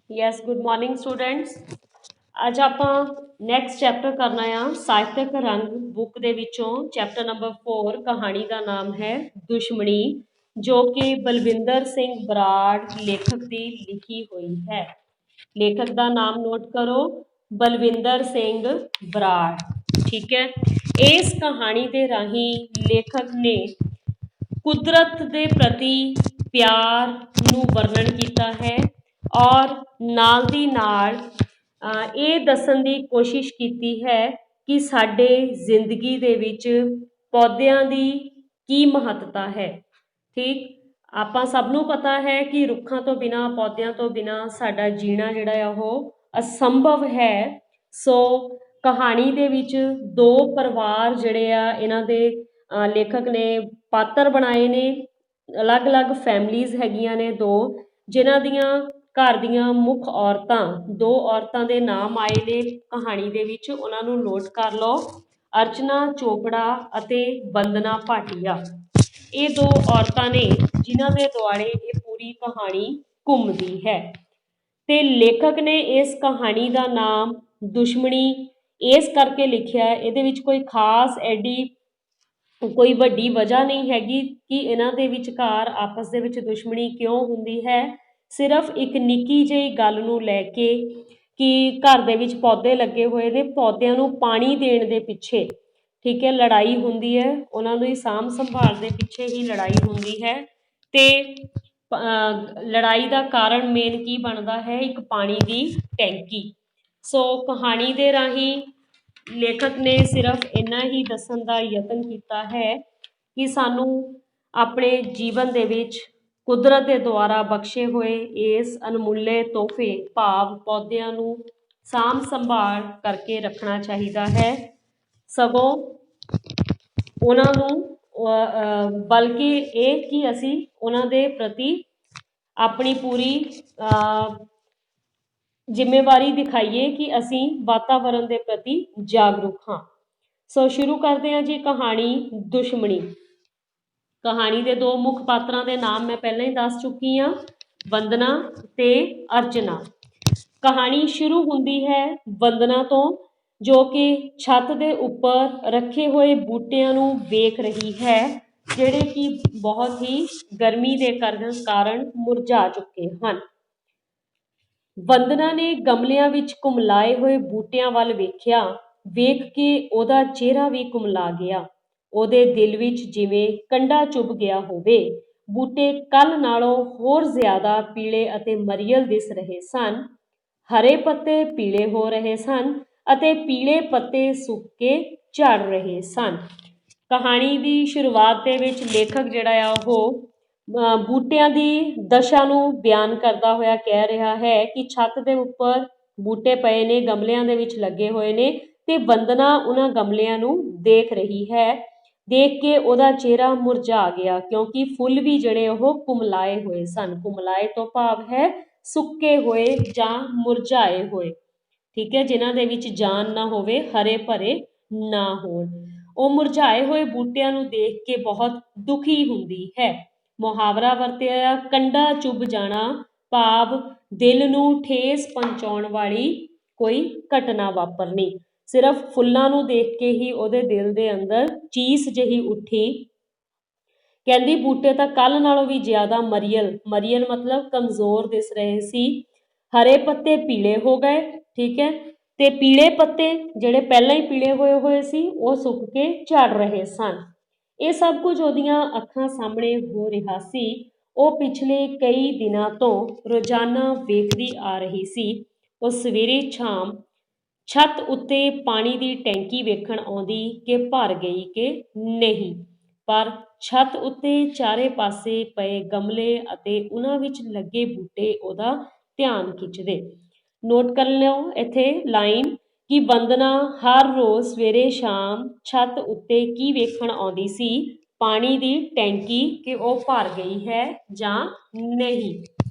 Yes good morning students. ਅੱਜ ਆਪਾਂ next chapter ਕਰਨਾ ਆ ਸਾਹਿਤਕ ਰੰਗ ਬੁੱਕ ਦੇ ਵਿੱਚੋਂ ਚੈਪਟਰ ਨੰਬਰ 4। ਕਹਾਣੀ ਦਾ ਨਾਮ ਹੈ ਦੁਸ਼ਮਣੀ, ਜੋ ਕਿ ਬਲਵਿੰਦਰ ਸਿੰਘ ਬਰਾੜ ਲੇਖਕ ਦੀ ਲਿਖੀ ਹੋਈ ਹੈ। ਲੇਖਕ ਦਾ ਨਾਮ ਨੋਟ ਕਰੋ, ਬਲਵਿੰਦਰ ਸਿੰਘ ਬਰਾੜ। ਠੀਕ ਹੈ। ਇਸ ਕਹਾਣੀ ਦੇ ਰਾਹੀਂ ਲੇਖਕ ਨੇ ਕੁਦਰਤ ਦੇ ਪ੍ਰਤੀ ਪਿਆਰ ਨੂੰ ਵਰਣਨ ਕੀਤਾ ਹੈ ਔਰ ਨਾਲ ਦੀ ਨਾਲ ਇਹ ਦੱਸਣ ਦੀ ਕੋਸ਼ਿਸ਼ ਕੀਤੀ ਹੈ ਕਿ ਸਾਡੇ ਜ਼ਿੰਦਗੀ ਦੇ ਵਿੱਚ ਪੌਦਿਆਂ ਦੀ ਕੀ ਮਹੱਤਤਾ ਹੈ। ਠੀਕ, ਆਪਾਂ ਸਭ ਨੂੰ ਪਤਾ ਹੈ ਕਿ ਰੁੱਖਾਂ ਤੋਂ ਬਿਨਾਂ, ਪੌਦਿਆਂ ਤੋਂ ਬਿਨਾਂ ਸਾਡਾ ਜੀਣਾ ਜਿਹੜਾ ਆ ਉਹ ਅਸੰਭਵ ਹੈ। ਸੋ ਕਹਾਣੀ ਦੇ ਵਿੱਚ ਦੋ ਪਰਿਵਾਰ ਜਿਹੜੇ ਆ ਇਹਨਾਂ ਦੇ ਲੇਖਕ ਨੇ ਪਾਤਰ ਬਣਾਏ ਨੇ। ਅਲੱਗ-ਅਲੱਗ ਫੈਮਲੀਜ਼ ਹੈਗੀਆਂ ਨੇ ਦੋ, ਜਿਨ੍ਹਾਂ ਦੀਆਂ ਘਰ ਦੀਆਂ ਮੁੱਖ ਔਰਤਾਂ, ਦੋ ਔਰਤਾਂ ਦੇ ਨਾਮ ਆਏ ਨੇ ਕਹਾਣੀ ਦੇ ਵਿੱਚ, ਉਹਨਾਂ ਨੂੰ ਨੋਟ ਕਰ ਲਓ। ਅਰਚਨਾ ਚੋਪੜਾ ਅਤੇ ਵੰਦਨਾ ਭਾਟੀਆ, ਇਹ ਦੋ ਔਰਤਾਂ ਨੇ ਜਿਨ੍ਹਾਂ ਦੇ ਦੁਆਲੇ ਇਹ ਪੂਰੀ ਕਹਾਣੀ ਘੁੰਮਦੀ ਹੈ। ਤੇ ਲੇਖਕ ਨੇ ਇਸ ਕਹਾਣੀ ਦਾ ਨਾਮ ਦੁਸ਼ਮਣੀ ਇਸ ਕਰਕੇ ਲਿਖਿਆ, ਇਹਦੇ ਵਿੱਚ ਕੋਈ ਖਾਸ ਐਡੀ ਕੋਈ ਵੱਡੀ ਵਜ੍ਹਾ ਨਹੀਂ ਹੈਗੀ ਕਿ ਇਹਨਾਂ ਦੇ ਵਿਚਕਾਰ ਆਪਸ ਦੇ ਵਿੱਚ ਦੁਸ਼ਮਣੀ ਕਿਉਂ ਹੁੰਦੀ ਹੈ। ਸਿਰਫ ਇੱਕ ਨਿੱਕੀ ਜਿਹੀ ਗੱਲ ਨੂੰ ਲੈ ਕੇ ਕਿ ਘਰ ਦੇ ਵਿੱਚ ਪੌਦੇ ਲੱਗੇ ਹੋਏ ਨੇ, ਪੌਦਿਆਂ ਨੂੰ ਪਾਣੀ ਦੇਣ ਦੇ ਪਿੱਛੇ, ਠੀਕ ਹੈ, ਲੜਾਈ ਹੁੰਦੀ ਹੈ। ਉਹਨਾਂ ਦੀ ਸਾਂਭ ਸੰਭਾਲ ਦੇ ਪਿੱਛੇ ਹੀ ਲੜਾਈ ਹੁੰਦੀ ਹੈ। ਤੇ ਲੜਾਈ ਦਾ ਕਾਰਨ ਮੇਨ ਕੀ ਬਣਦਾ ਹੈ? ਇੱਕ ਪਾਣੀ ਦੀ ਟੈਂਕੀ। ਸੋ ਕਹਾਣੀ ਦੇ ਰਾਹੀਂ ਲੇਖਕ ਨੇ ਸਿਰਫ ਇੰਨਾ ਹੀ ਦੱਸਣ ਦਾ ਯਤਨ ਕੀਤਾ ਹੈ ਕਿ ਸਾਨੂੰ ਆਪਣੇ ਜੀਵਨ ਦੇ ਵਿੱਚ ਕੁਦਰਤ ਦੇ ਦੁਆਰਾ ਬਖਸ਼ੇ ਹੋਏ ਇਸ ਅਨਮੁੱਲੇ ਤੋਹਫੇ ਭਾਵ ਪੌਦਿਆਂ ਨੂੰ ਸਾਂਭ ਸੰਭਾਲ ਕਰਕੇ ਰੱਖਣਾ ਚਾਹੀਦਾ ਹੈ। ਸਗੋਂ ਉਹਨਾਂ ਨੂੰ ਬਲਕਿ ਇਹ ਕਿ ਅਸੀਂ ਉਹਨਾਂ ਦੇ ਪ੍ਰਤੀ ਆਪਣੀ ਪੂਰੀ ਜ਼ਿੰਮੇਵਾਰੀ ਦਿਖਾਈਏ ਕਿ ਅਸੀਂ ਵਾਤਾਵਰਣ ਦੇ ਪ੍ਰਤੀ ਜਾਗਰੂਕ ਹਾਂ। ਸੋ ਸ਼ੁਰੂ ਕਰਦੇ ਹਾਂ ਜੀ ਕਹਾਣੀ ਦੁਸ਼ਮਣੀ। ਕਹਾਣੀ ਦੇ ਦੋ ਮੁੱਖ ਪਾਤਰਾਂ ਦੇ ਨਾਮ ਮੈਂ ਪਹਿਲਾਂ ਹੀ ਦੱਸ ਚੁੱਕੀ ਹਾਂ, ਵੰਦਨਾ ਤੇ ਅਰਚਨਾ। ਕਹਾਣੀ ਸ਼ੁਰੂ ਹੁੰਦੀ ਹੈ ਵੰਦਨਾ ਤੋਂ, ਜੋ ਕਿ ਛੱਤ ਦੇ ਉੱਪਰ ਰੱਖੇ ਹੋਏ ਬੂਟਿਆਂ ਨੂੰ ਵੇਖ ਰਹੀ ਹੈ, ਜਿਹੜੇ ਕਿ ਬਹੁਤ ਹੀ ਗਰਮੀ ਦੇ ਕਾਰਨ ਮੁਰਝਾ ਚੁੱਕੇ ਹਨ। ਵੰਦਨਾ ਨੇ ਗਮਲਿਆਂ ਵਿੱਚ ਕੁਮਲਾਏ ਹੋਏ ਬੂਟਿਆਂ ਵੱਲ ਵੇਖਿਆ। ਵੇਖ ਕੇ ਉਹਦਾ ਚਿਹਰਾ ਵੀ ਕੁਮਲਾ ਗਿਆ। ਉਹਦੇ ਦਿਲ ਵਿੱਚ ਜਿਵੇਂ ਕੰਡਾ ਚੁੱਭ ਗਿਆ ਹੋਵੇ। ਬੂਟੇ ਕੱਲ੍ਹ ਨਾਲੋਂ ਹੋਰ ਜ਼ਿਆਦਾ ਪੀਲੇ ਅਤੇ ਮਰੀਅਲ ਦਿਸ ਰਹੇ ਸਨ। ਹਰੇ ਪੱਤੇ ਪੀਲੇ ਹੋ ਰਹੇ ਸਨ ਅਤੇ ਪੀਲੇ ਪੱਤੇ ਸੁੱਕ ਕੇ ਝੜ ਰਹੇ ਸਨ। ਕਹਾਣੀ ਦੀ ਸ਼ੁਰੂਆਤ ਦੇ ਵਿੱਚ ਲੇਖਕ ਜਿਹੜਾ ਆ ਉਹ ਬੂਟਿਆਂ ਦੀ ਦਸ਼ਾ ਨੂੰ ਬਿਆਨ ਕਰਦਾ ਹੋਇਆ ਕਹਿ ਰਿਹਾ ਹੈ ਕਿ ਛੱਤ ਦੇ ਉੱਪਰ ਬੂਟੇ ਪਏ ਨੇ, ਗਮਲਿਆਂ ਦੇ ਵਿੱਚ ਲੱਗੇ ਹੋਏ ਨੇ, ਤੇ ਵੰਦਨਾ ਉਹਨਾਂ ਗਮਲਿਆਂ ਨੂੰ ਦੇਖ ਰਹੀ ਹੈ। ਦੇਖ ਕੇ ਉਹਦਾ ਚਿਹਰਾ ਮੁਰਝਾ ਗਿਆ, ਕਿਉਂਕਿ ਫੁੱਲ ਵੀ ਜਿਹੜੇ ਉਹ ਕੁਮਲਾਏ ਹੋਏ ਸਨ। ਕੁਮਲਾਏ ਤੋਂ ਭਾਵ ਹੈ ਸੁੱਕੇ ਹੋਏ ਜਾਂ ਮੁਰਝਾਏ ਹੋਏ, ਠੀਕ ਹੈ, ਜਿਨ੍ਹਾਂ ਦੇ ਵਿੱਚ ਜਾਨ ਨਾ ਹੋਵੇ, ਹਰੇ ਭਰੇ ਨਾ ਹੋਣ। ਉਹ ਮੁਰਝਾਏ ਹੋਏ ਬੂਟਿਆਂ ਨੂੰ ਦੇਖ ਕੇ ਬਹੁਤ ਦੁਖੀ ਹੁੰਦੀ ਹੈ। ਮੁਹਾਵਰਾ ਵਰਤਿਆ, ਕੰਡਾ ਚੁੱਭ ਜਾਣਾ, ਭਾਵ ਦਿਲ ਨੂੰ ਠੇਸ ਪਹੁੰਚਾਉਣ ਵਾਲੀ ਕੋਈ ਘਟਨਾ ਵਾਪਰਨੀ। ਸਿਰਫ ਫੁੱਲਾਂ ਨੂੰ ਦੇਖ ਕੇ ਹੀ ਉਹਦੇ ਦਿਲ ਦੇ ਅੰਦਰ ਚੀਸ ਜਿਹੀ ਉੱਠੀ। ਕਹਿੰਦੀ ਬੂਟੇ ਤਾਂ ਕੱਲ੍ਹ ਨਾਲੋਂ ਵੀ ਜ਼ਿਆਦਾ ਮਰੀਅਲ ਮਤਲਬ ਕਮਜ਼ੋਰ ਦਿਸ ਰਹੇ ਸੀ। ਹਰੇ ਪੱਤੇ ਪੀਲੇ ਹੋ ਗਏ, ਠੀਕ ਹੈ, ਤੇ ਪੀਲੇ ਪੱਤੇ ਜਿਹੜੇ ਪਹਿਲਾਂ ਹੀ ਪੀਲੇ ਹੋਏ ਸੀ ਉਹ ਸੁੱਕ ਕੇ ਝੜ ਰਹੇ ਸਨ। ਇਹ ਸਭ ਕੁਝ ਉਹਦੀਆਂ ਅੱਖਾਂ ਸਾਹਮਣੇ ਹੋ ਰਿਹਾ ਸੀ। ਉਹ ਪਿਛਲੇ ਕਈ ਦਿਨਾਂ ਤੋਂ ਰੋਜ਼ਾਨਾ ਵੇਖਦੀ ਆ ਰਹੀ ਸੀ। ਉਹ ਸਵੇਰੇ ਸ਼ਾਮ ਛੱਤ ਉੱਤੇ ਪਾਣੀ ਦੀ ਟੈਂਕੀ ਵੇਖਣ ਆਉਂਦੀ ਕਿ ਭਰ ਗਈ ਕਿ ਨਹੀਂ, ਪਰ ਛੱਤ ਉੱਤੇ ਚਾਰੇ ਪਾਸੇ ਪਏ ਗਮਲੇ ਅਤੇ ਉਹਨਾਂ ਵਿੱਚ ਲੱਗੇ ਬੂਟੇ ਉਹਦਾ ਧਿਆਨ ਖਿੱਚਦੇ। ਨੋਟ ਕਰ ਲਿਓ ਇੱਥੇ ਲਾਈਨ ਕਿ ਵੰਦਨਾ ਹਰ ਰੋਜ਼ ਸਵੇਰੇ ਸ਼ਾਮ ਛੱਤ ਉੱਤੇ ਕੀ ਵੇਖਣ ਆਉਂਦੀ ਸੀ? ਪਾਣੀ ਦੀ ਟੈਂਕੀ, ਕਿ ਉਹ ਭਰ ਗਈ ਹੈ ਜਾਂ ਨਹੀਂ।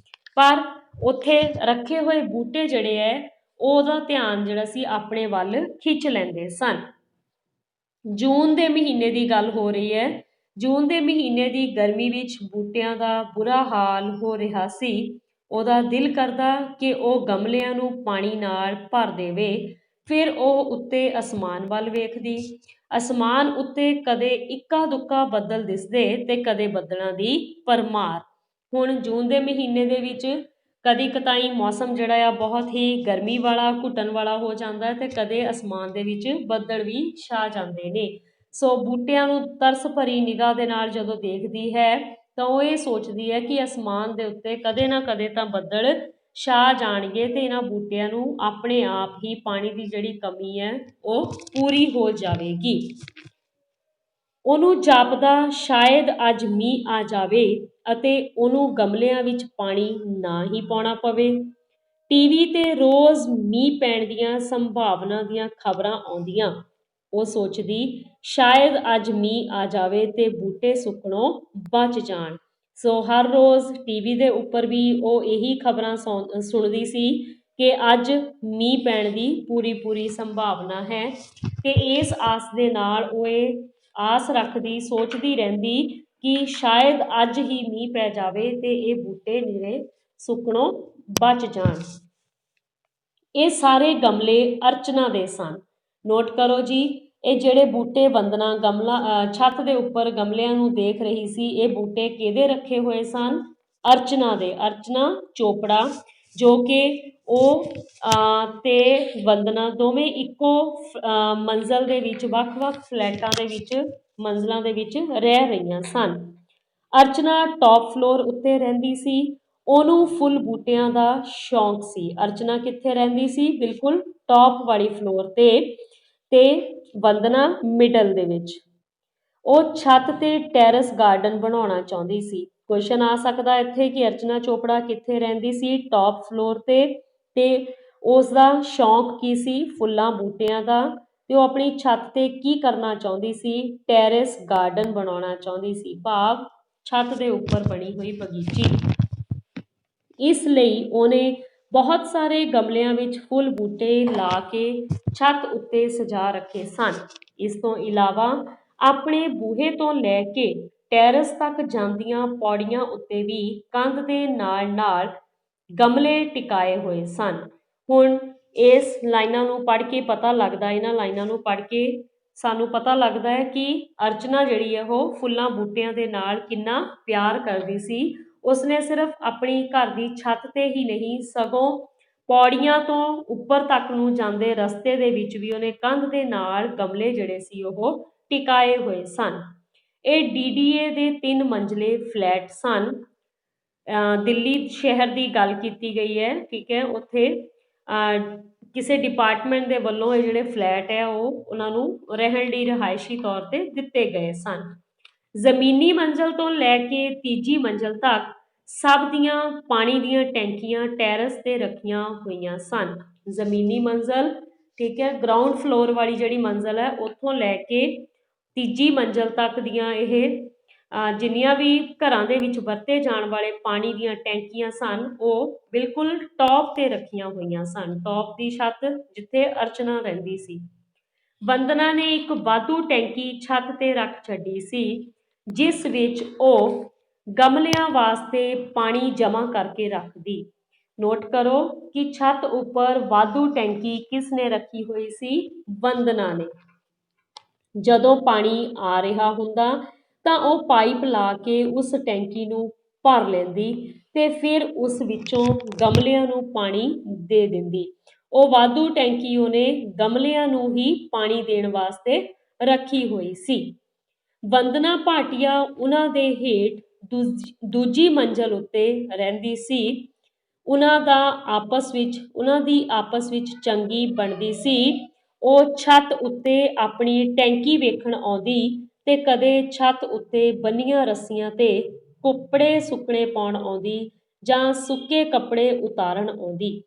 ਪਰ ਉੱਥੇ ਰੱਖੇ ਹੋਏ ਬੂਟੇ ਜਿਹੜੇ ਹੈ ਉਹਦਾ ਧਿਆਨ ਜਿਹੜਾ ਸੀ ਆਪਣੇ ਵੱਲ ਖਿੱਚ ਲੈਂਦੇ ਸਨ। ਜੂਨ ਦੇ ਮਹੀਨੇ ਦੀ ਗੱਲ ਹੋ ਰਹੀ ਹੈ। ਜੂਨ ਦੇ ਮਹੀਨੇ ਦੀ ਗਰਮੀ ਵਿੱਚ ਬੂਟਿਆਂ ਦਾ ਬੁਰਾ ਹਾਲ ਹੋ ਰਿਹਾ ਸੀ। ਉਹਦਾ ਦਿਲ ਕਰਦਾ ਕਿ ਉਹ ਗਮਲਿਆਂ ਨੂੰ ਪਾਣੀ ਨਾਲ ਭਰ ਦੇਵੇ। ਫਿਰ ਉਹ ਉੱਤੇ ਅਸਮਾਨ ਵੱਲ ਵੇਖਦੀ। ਅਸਮਾਨ ਉੱਤੇ ਕਦੇ ਇੱਕਾ ਦੁੱਕਾ ਬੱਦਲ ਦਿਸਦੇ ਤੇ ਕਦੇ ਬੱਦਲਾਂ ਦੀ ਭਰਮਾਰ। ਹੁਣ ਜੂਨ ਦੇ ਮਹੀਨੇ ਦੇ ਵਿੱਚ ਕਦੀ ਕਤਾਈ ਮੌਸਮ ਜਿਹੜਾ ਆ ਬਹੁਤ ਹੀ ਗਰਮੀ ਵਾਲਾ ਘੁੱਟਣ ਵਾਲਾ ਹੋ ਜਾਂਦਾ ਤੇ ਕਦੇ ਅਸਮਾਨ ਦੇ ਵਿੱਚ ਬੱਦਲ ਵੀ ਛਾ ਜਾਂਦੇ ਨੇ। ਸੋ ਬੂਟਿਆਂ ਨੂੰ ਤਰਸ ਭਰੀ ਨਿਗਾਹ ਦੇ ਨਾਲ ਜਦੋਂ ਦੇਖਦੀ ਹੈ ਤਾਂ ਉਹ ਇਹ ਸੋਚਦੀ ਹੈ ਕਿ ਅਸਮਾਨ ਦੇ ਉੱਤੇ ਕਦੇ ਨਾ ਕਦੇ ਤਾਂ ਬੱਦਲ ਛਾ ਜਾਣਗੇ ਤੇ ਇਹਨਾਂ ਬੂਟਿਆਂ ਨੂੰ ਆਪਣੇ ਆਪ ਹੀ ਪਾਣੀ ਦੀ ਜਿਹੜੀ ਕਮੀ ਹੈ ਉਹ ਪੂਰੀ ਹੋ ਜਾਵੇਗੀ। ਉਹਨੂੰ ਜਾਪਦਾ ਸ਼ਾਇਦ ਅੱਜ ਮੀਂਹ ਆ ਜਾਵੇ ਅਤੇ ਉਹਨੂੰ ਗਮਲਿਆਂ ਵਿੱਚ ਪਾਣੀ ਨਾ ਹੀ ਪਾਉਣਾ ਪਵੇ। ਟੀਵੀ ਤੇ ਰੋਜ਼ ਮੀਂਹ ਪੈਣ ਦੀਆਂ ਸੰਭਾਵਨਾ ਦੀਆਂ ਖਬਰਾਂ ਆਉਂਦੀਆਂ। ਉਹ ਸੋਚਦੀ ਸ਼ਾਇਦ ਅੱਜ ਮੀਂਹ ਆ ਜਾਵੇ ਤੇ ਬੂਟੇ ਸੁੱਕਣੋਂ ਬਚ ਜਾਣ। ਸੋ ਹਰ ਰੋਜ਼ ਟੀਵੀ ਦੇ ਉੱਪਰ ਵੀ ਉਹ ਇਹੀ ਖਬਰਾਂ ਸੁਣਦੀ ਸੀ ਕਿ ਅੱਜ ਮੀਂਹ ਪੈਣ ਦੀ ਪੂਰੀ ਸੰਭਾਵਨਾ ਹੈ ਤੇ ਇਸ ਆਸ ਦੇ ਨਾਲ ਉਹ ਇਹ ਆਸ ਰੱਖਦੀ, ਸੋਚਦੀ ਰਹਿੰਦੀ ਕਿ ਸ਼ਾਇਦ ਅੱਜ ਹੀ ਮੀਂਹ ਪੈ ਜਾਵੇ ਤੇ ਇਹ ਬੂਟੇ ਨਿਰੇ ਸੁੱਕਣੋਂ ਬਚ ਜਾਣ। ਇਹ ਸਾਰੇ ਗਮਲੇ ਅਰਚਨਾ ਦੇ ਸਨ। ਨੋਟ ਕਰੋ ਜੀ, ਇਹ ਜਿਹੜੇ ਬੂਟੇ ਵੰਦਨਾ ਛੱਤ ਦੇ ਉੱਪਰ ਗਮਲਿਆਂ ਨੂੰ ਦੇਖ ਰਹੀ ਸੀ, ਇਹ ਬੂਟੇ ਕਿਹਦੇ ਰੱਖੇ ਹੋਏ ਸਨ? ਅਰਚਨਾ ਦੇ। ਅਰਚਨਾ ਚੋਪੜਾ ਜੋ ਕਿ ਉਹ ਤੇ ਵੰਦਨਾ ਦੋਵੇਂ ਇੱਕੋ ਮੰਜ਼ਲ ਦੇ ਵਿੱਚ ਵੱਖ-ਵੱਖ ਫਲੈਟਾਂ ਦੇ ਵਿੱਚ ਮੰਜ਼ਲਾਂ ਦੇ ਵਿੱਚ ਰਹਿ ਰਹੀਆਂ ਸਨ। ਅਰਚਨਾ ਟੌਪ ਫਲੋਰ ਉੱਤੇ ਰਹਿੰਦੀ ਸੀ। ਉਹਨੂੰ ਫੁੱਲ ਬੂਟਿਆਂ ਦਾ ਸ਼ੌਂਕ ਸੀ। ਅਰਚਨਾ ਕਿੱਥੇ ਰਹਿੰਦੀ ਸੀ? ਬਿਲਕੁਲ ਟੌਪ ਵਾਲੀ ਫਲੋਰ ਤੇ ਵੰਦਨਾ ਮਿਡਲ ਦੇ ਵਿੱਚ। ਉਹ ਛੱਤ ਤੇ ਟੈਰਸ ਗਾਰਡਨ ਬਣਾਉਣਾ ਚਾਹੁੰਦੀ ਸੀ। ਕੁਐਸਚਨ ਆ ਸਕਦਾ ਇੱਥੇ ਕਿ ਅਰਚਨਾ ਚੋਪੜਾ ਕਿੱਥੇ ਰਹਿੰਦੀ ਸੀ? ਟੌਪ ਫਲੋਰ ਤੇ ਉਸ ਦਾ ਸ਼ੌਂਕ ਕੀ ਸੀ? ਫੁੱਲਾਂ ਬੂਟਿਆਂ ਦਾ। ਤੇ ਉਹ ਆਪਣੀ ਛੱਤ ਤੇ ਕੀ ਕਰਨਾ ਚਾਹੁੰਦੀ ਸੀ? ਟੈਰਸ ਗਾਰਡਨ ਬਣਾਉਣਾ ਚਾਹੁੰਦੀ ਸੀ, ਭਾਵ ਛੱਤ ਦੇ ਉੱਪਰ ਬਣੀ ਹੋਈ ਬਗੀਚੀ। ਇਸ ਲਈ ਉਹਨੇ ਬਹੁਤ ਸਾਰੇ ਗਮਲਿਆਂ ਵਿੱਚ ਫੁੱਲ ਬੂਟੇ ਲਾ ਕੇ ਛੱਤ ਉੱਤੇ ਸਜਾ ਰੱਖੇ ਸਨ। ਇਸ ਤੋਂ ਇਲਾਵਾ ਆਪਣੇ ਬੂਹੇ ਤੋਂ ਲੈ ਕੇ ਟੈਰਸ ਤੱਕ ਜਾਂਦੀਆਂ ਪੌੜੀਆਂ ਉੱਤੇ ਵੀ ਕੰਧ ਦੇ ਨਾਲ ਗਮਲੇ ਟਿਕਾਏ ਹੋਏ ਸਨ। ਹੁਣ ਇਸ ਲਾਈਨਾਂ ਨੂੰ ਪੜ੍ਹ ਕੇ ਪਤਾ ਲੱਗਦਾ, ਇਹਨਾਂ ਲਾਈਨਾਂ ਨੂੰ ਪੜ੍ਹ ਕੇ ਸਾਨੂੰ ਪਤਾ ਲੱਗਦਾ ਹੈ ਕਿ ਅਰਚਨਾ ਜਿਹੜੀ ਹੈ ਉਹ ਫੁੱਲਾਂ ਬੂਟਿਆਂ ਦੇ ਨਾਲ ਕਿੰਨਾ ਪਿਆਰ ਕਰਦੀ ਸੀ। ਉਸਨੇ ਸਿਰਫ ਆਪਣੀ ਘਰ ਦੀ ਛੱਤ ਤੇ ਹੀ ਨਹੀਂ, ਸਗੋਂ ਪੌੜੀਆਂ ਤੋਂ ਉੱਪਰ ਤੱਕ ਨੂੰ ਜਾਂਦੇ ਰਸਤੇ ਦੇ ਵਿੱਚ ਵੀ ਉਹਨੇ ਕੰਧ ਦੇ ਨਾਲ ਗਮਲੇ ਜਿਹੜੇ ਸੀ ਉਹ ਟਿਕਾਏ ਹੋਏ ਸਨ। ਇਹ DDA ਦੇ 3 ਮੰਜ਼ਲੇ ਫਲੈਟ ਸਨ। ਦਿੱਲੀ ਸ਼ਹਿਰ ਦੀ ਗੱਲ ਕੀਤੀ ਗਈ ਹੈ, ਠੀਕ ਹੈ। ਉੱਥੇ ਕਿਸੇ ਡਿਪਾਰਟਮੈਂਟ ਦੇ ਵੱਲੋਂ ਇਹ ਜਿਹੜੇ ਫਲੈਟ ਹੈ ਉਹ ਉਹਨਾਂ ਨੂੰ ਰਹਿਣ ਲਈ ਰਿਹਾਇਸ਼ੀ ਤੌਰ ਤੇ ਦਿੱਤੇ ਗਏ ਸਨ। ਜ਼ਮੀਨੀ ਮੰਜ਼ਲ ਤੋਂ ਲੈ ਕੇ ਤੀਜੀ ਮੰਜ਼ਲ ਤੱਕ ਸਭ ਦੀਆਂ ਪਾਣੀ ਦੀਆਂ ਟੈਂਕੀਆਂ ਟੈਰਸ ਤੇ ਰੱਖੀਆਂ ਹੋਈਆਂ ਸਨ। ਜ਼ਮੀਨੀ ਮੰਜ਼ਲ, ਠੀਕ ਹੈ, ਗਰਾਊਂਡ ਫਲੋਰ ਵਾਲੀ ਜਿਹੜੀ ਮੰਜ਼ਲ ਹੈ ਉੱਥੋਂ ਲੈ ਕੇ ਤੀਜੀ ਮੰਜ਼ਲ ਤੱਕ ਦੀਆਂ ਇਹ ਜਿੰਨੀਆਂ ਵੀ ਘਰਾਂ ਦੇ ਵਿੱਚ ਵਰਤੇ ਜਾਣ ਵਾਲੇ ਪਾਣੀ ਦੀਆਂ ਟੈਂਕੀਆਂ ਸਨ ਉਹ ਬਿਲਕੁਲ ਟੌਪ ਤੇ ਰੱਖੀਆਂ ਹੋਈਆਂ ਸਨ। ਟੌਪ ਦੀ ਛੱਤ ਜਿੱਥੇ ਅਰਚਨਾ ਰਹਿੰਦੀ ਸੀ। ਵੰਦਨਾ ਨੇ ਇੱਕ ਵਾਧੂ ਟੈਂਕੀ ਛੱਤ ਤੇ ਰੱਖ ਛੱਡੀ ਸੀ ਜਿਸ ਵਿੱਚ ਉਹ ਗਮਲਿਆਂ ਵਾਸਤੇ ਪਾਣੀ ਜਮ੍ਹਾਂ ਕਰਕੇ ਰੱਖਦੀ। ਨੋਟ ਕਰੋ ਕਿ ਛੱਤ ਉੱਪਰ ਵਾਧੂ ਟੈਂਕੀ ਕਿਸ ਨੇ ਰੱਖੀ ਹੋਈ ਸੀ? ਵੰਦਨਾ ਨੇ। ਜਦੋਂ ਪਾਣੀ ਆ ਰਿਹਾ ਹੁੰਦਾ ਤਾਂ ਉਹ ਪਾਈਪ ਲਾ ਕੇ ਉਸ ਟੈਂਕੀ ਨੂੰ ਭਰ ਲੈਂਦੀ ਤੇ ਫਿਰ ਉਸ ਵਿੱਚੋਂ ਗਮਲਿਆਂ ਨੂੰ ਪਾਣੀ ਦੇ ਦਿੰਦੀ। ਉਹ ਵਾਧੂ ਟੈਂਕੀ ਉਹਨੇ ਗਮਲਿਆਂ ਨੂੰ ਹੀ ਪਾਣੀ ਦੇਣ ਵਾਸਤੇ ਰੱਖੀ ਹੋਈ ਸੀ। ਵੰਦਨਾ ਭਾਟੀਆ ਉਹਨਾਂ ਦੇ ਹੇਠ ਦੂਜੀ ਮੰਜ਼ਲ ਉੱਤੇ ਰਹਿੰਦੀ ਸੀ। ਉਹਨਾਂ ਦੀ ਆਪਸ ਵਿੱਚ ਚੰਗੀ ਬਣਦੀ ਸੀ। ਉਹ ਛੱਤ ਉੱਤੇ ਆਪਣੀ ਟੈਂਕੀ ਵੇਖਣ ਆਉਂਦੀ ਤੇ ਕਦੇ ਛੱਤ ਉੱਤੇ ਬੰਨੀਆਂ ਰੱਸੀਆਂ ਤੇ ਕੱਪੜੇ ਸੁੱਕਣੇ ਪਾਉਣ ਆਉਂਦੀ ਜਾਂ ਸੁੱਕੇ ਕੱਪੜੇ ਉਤਾਰਨ ਆਉਂਦੀ।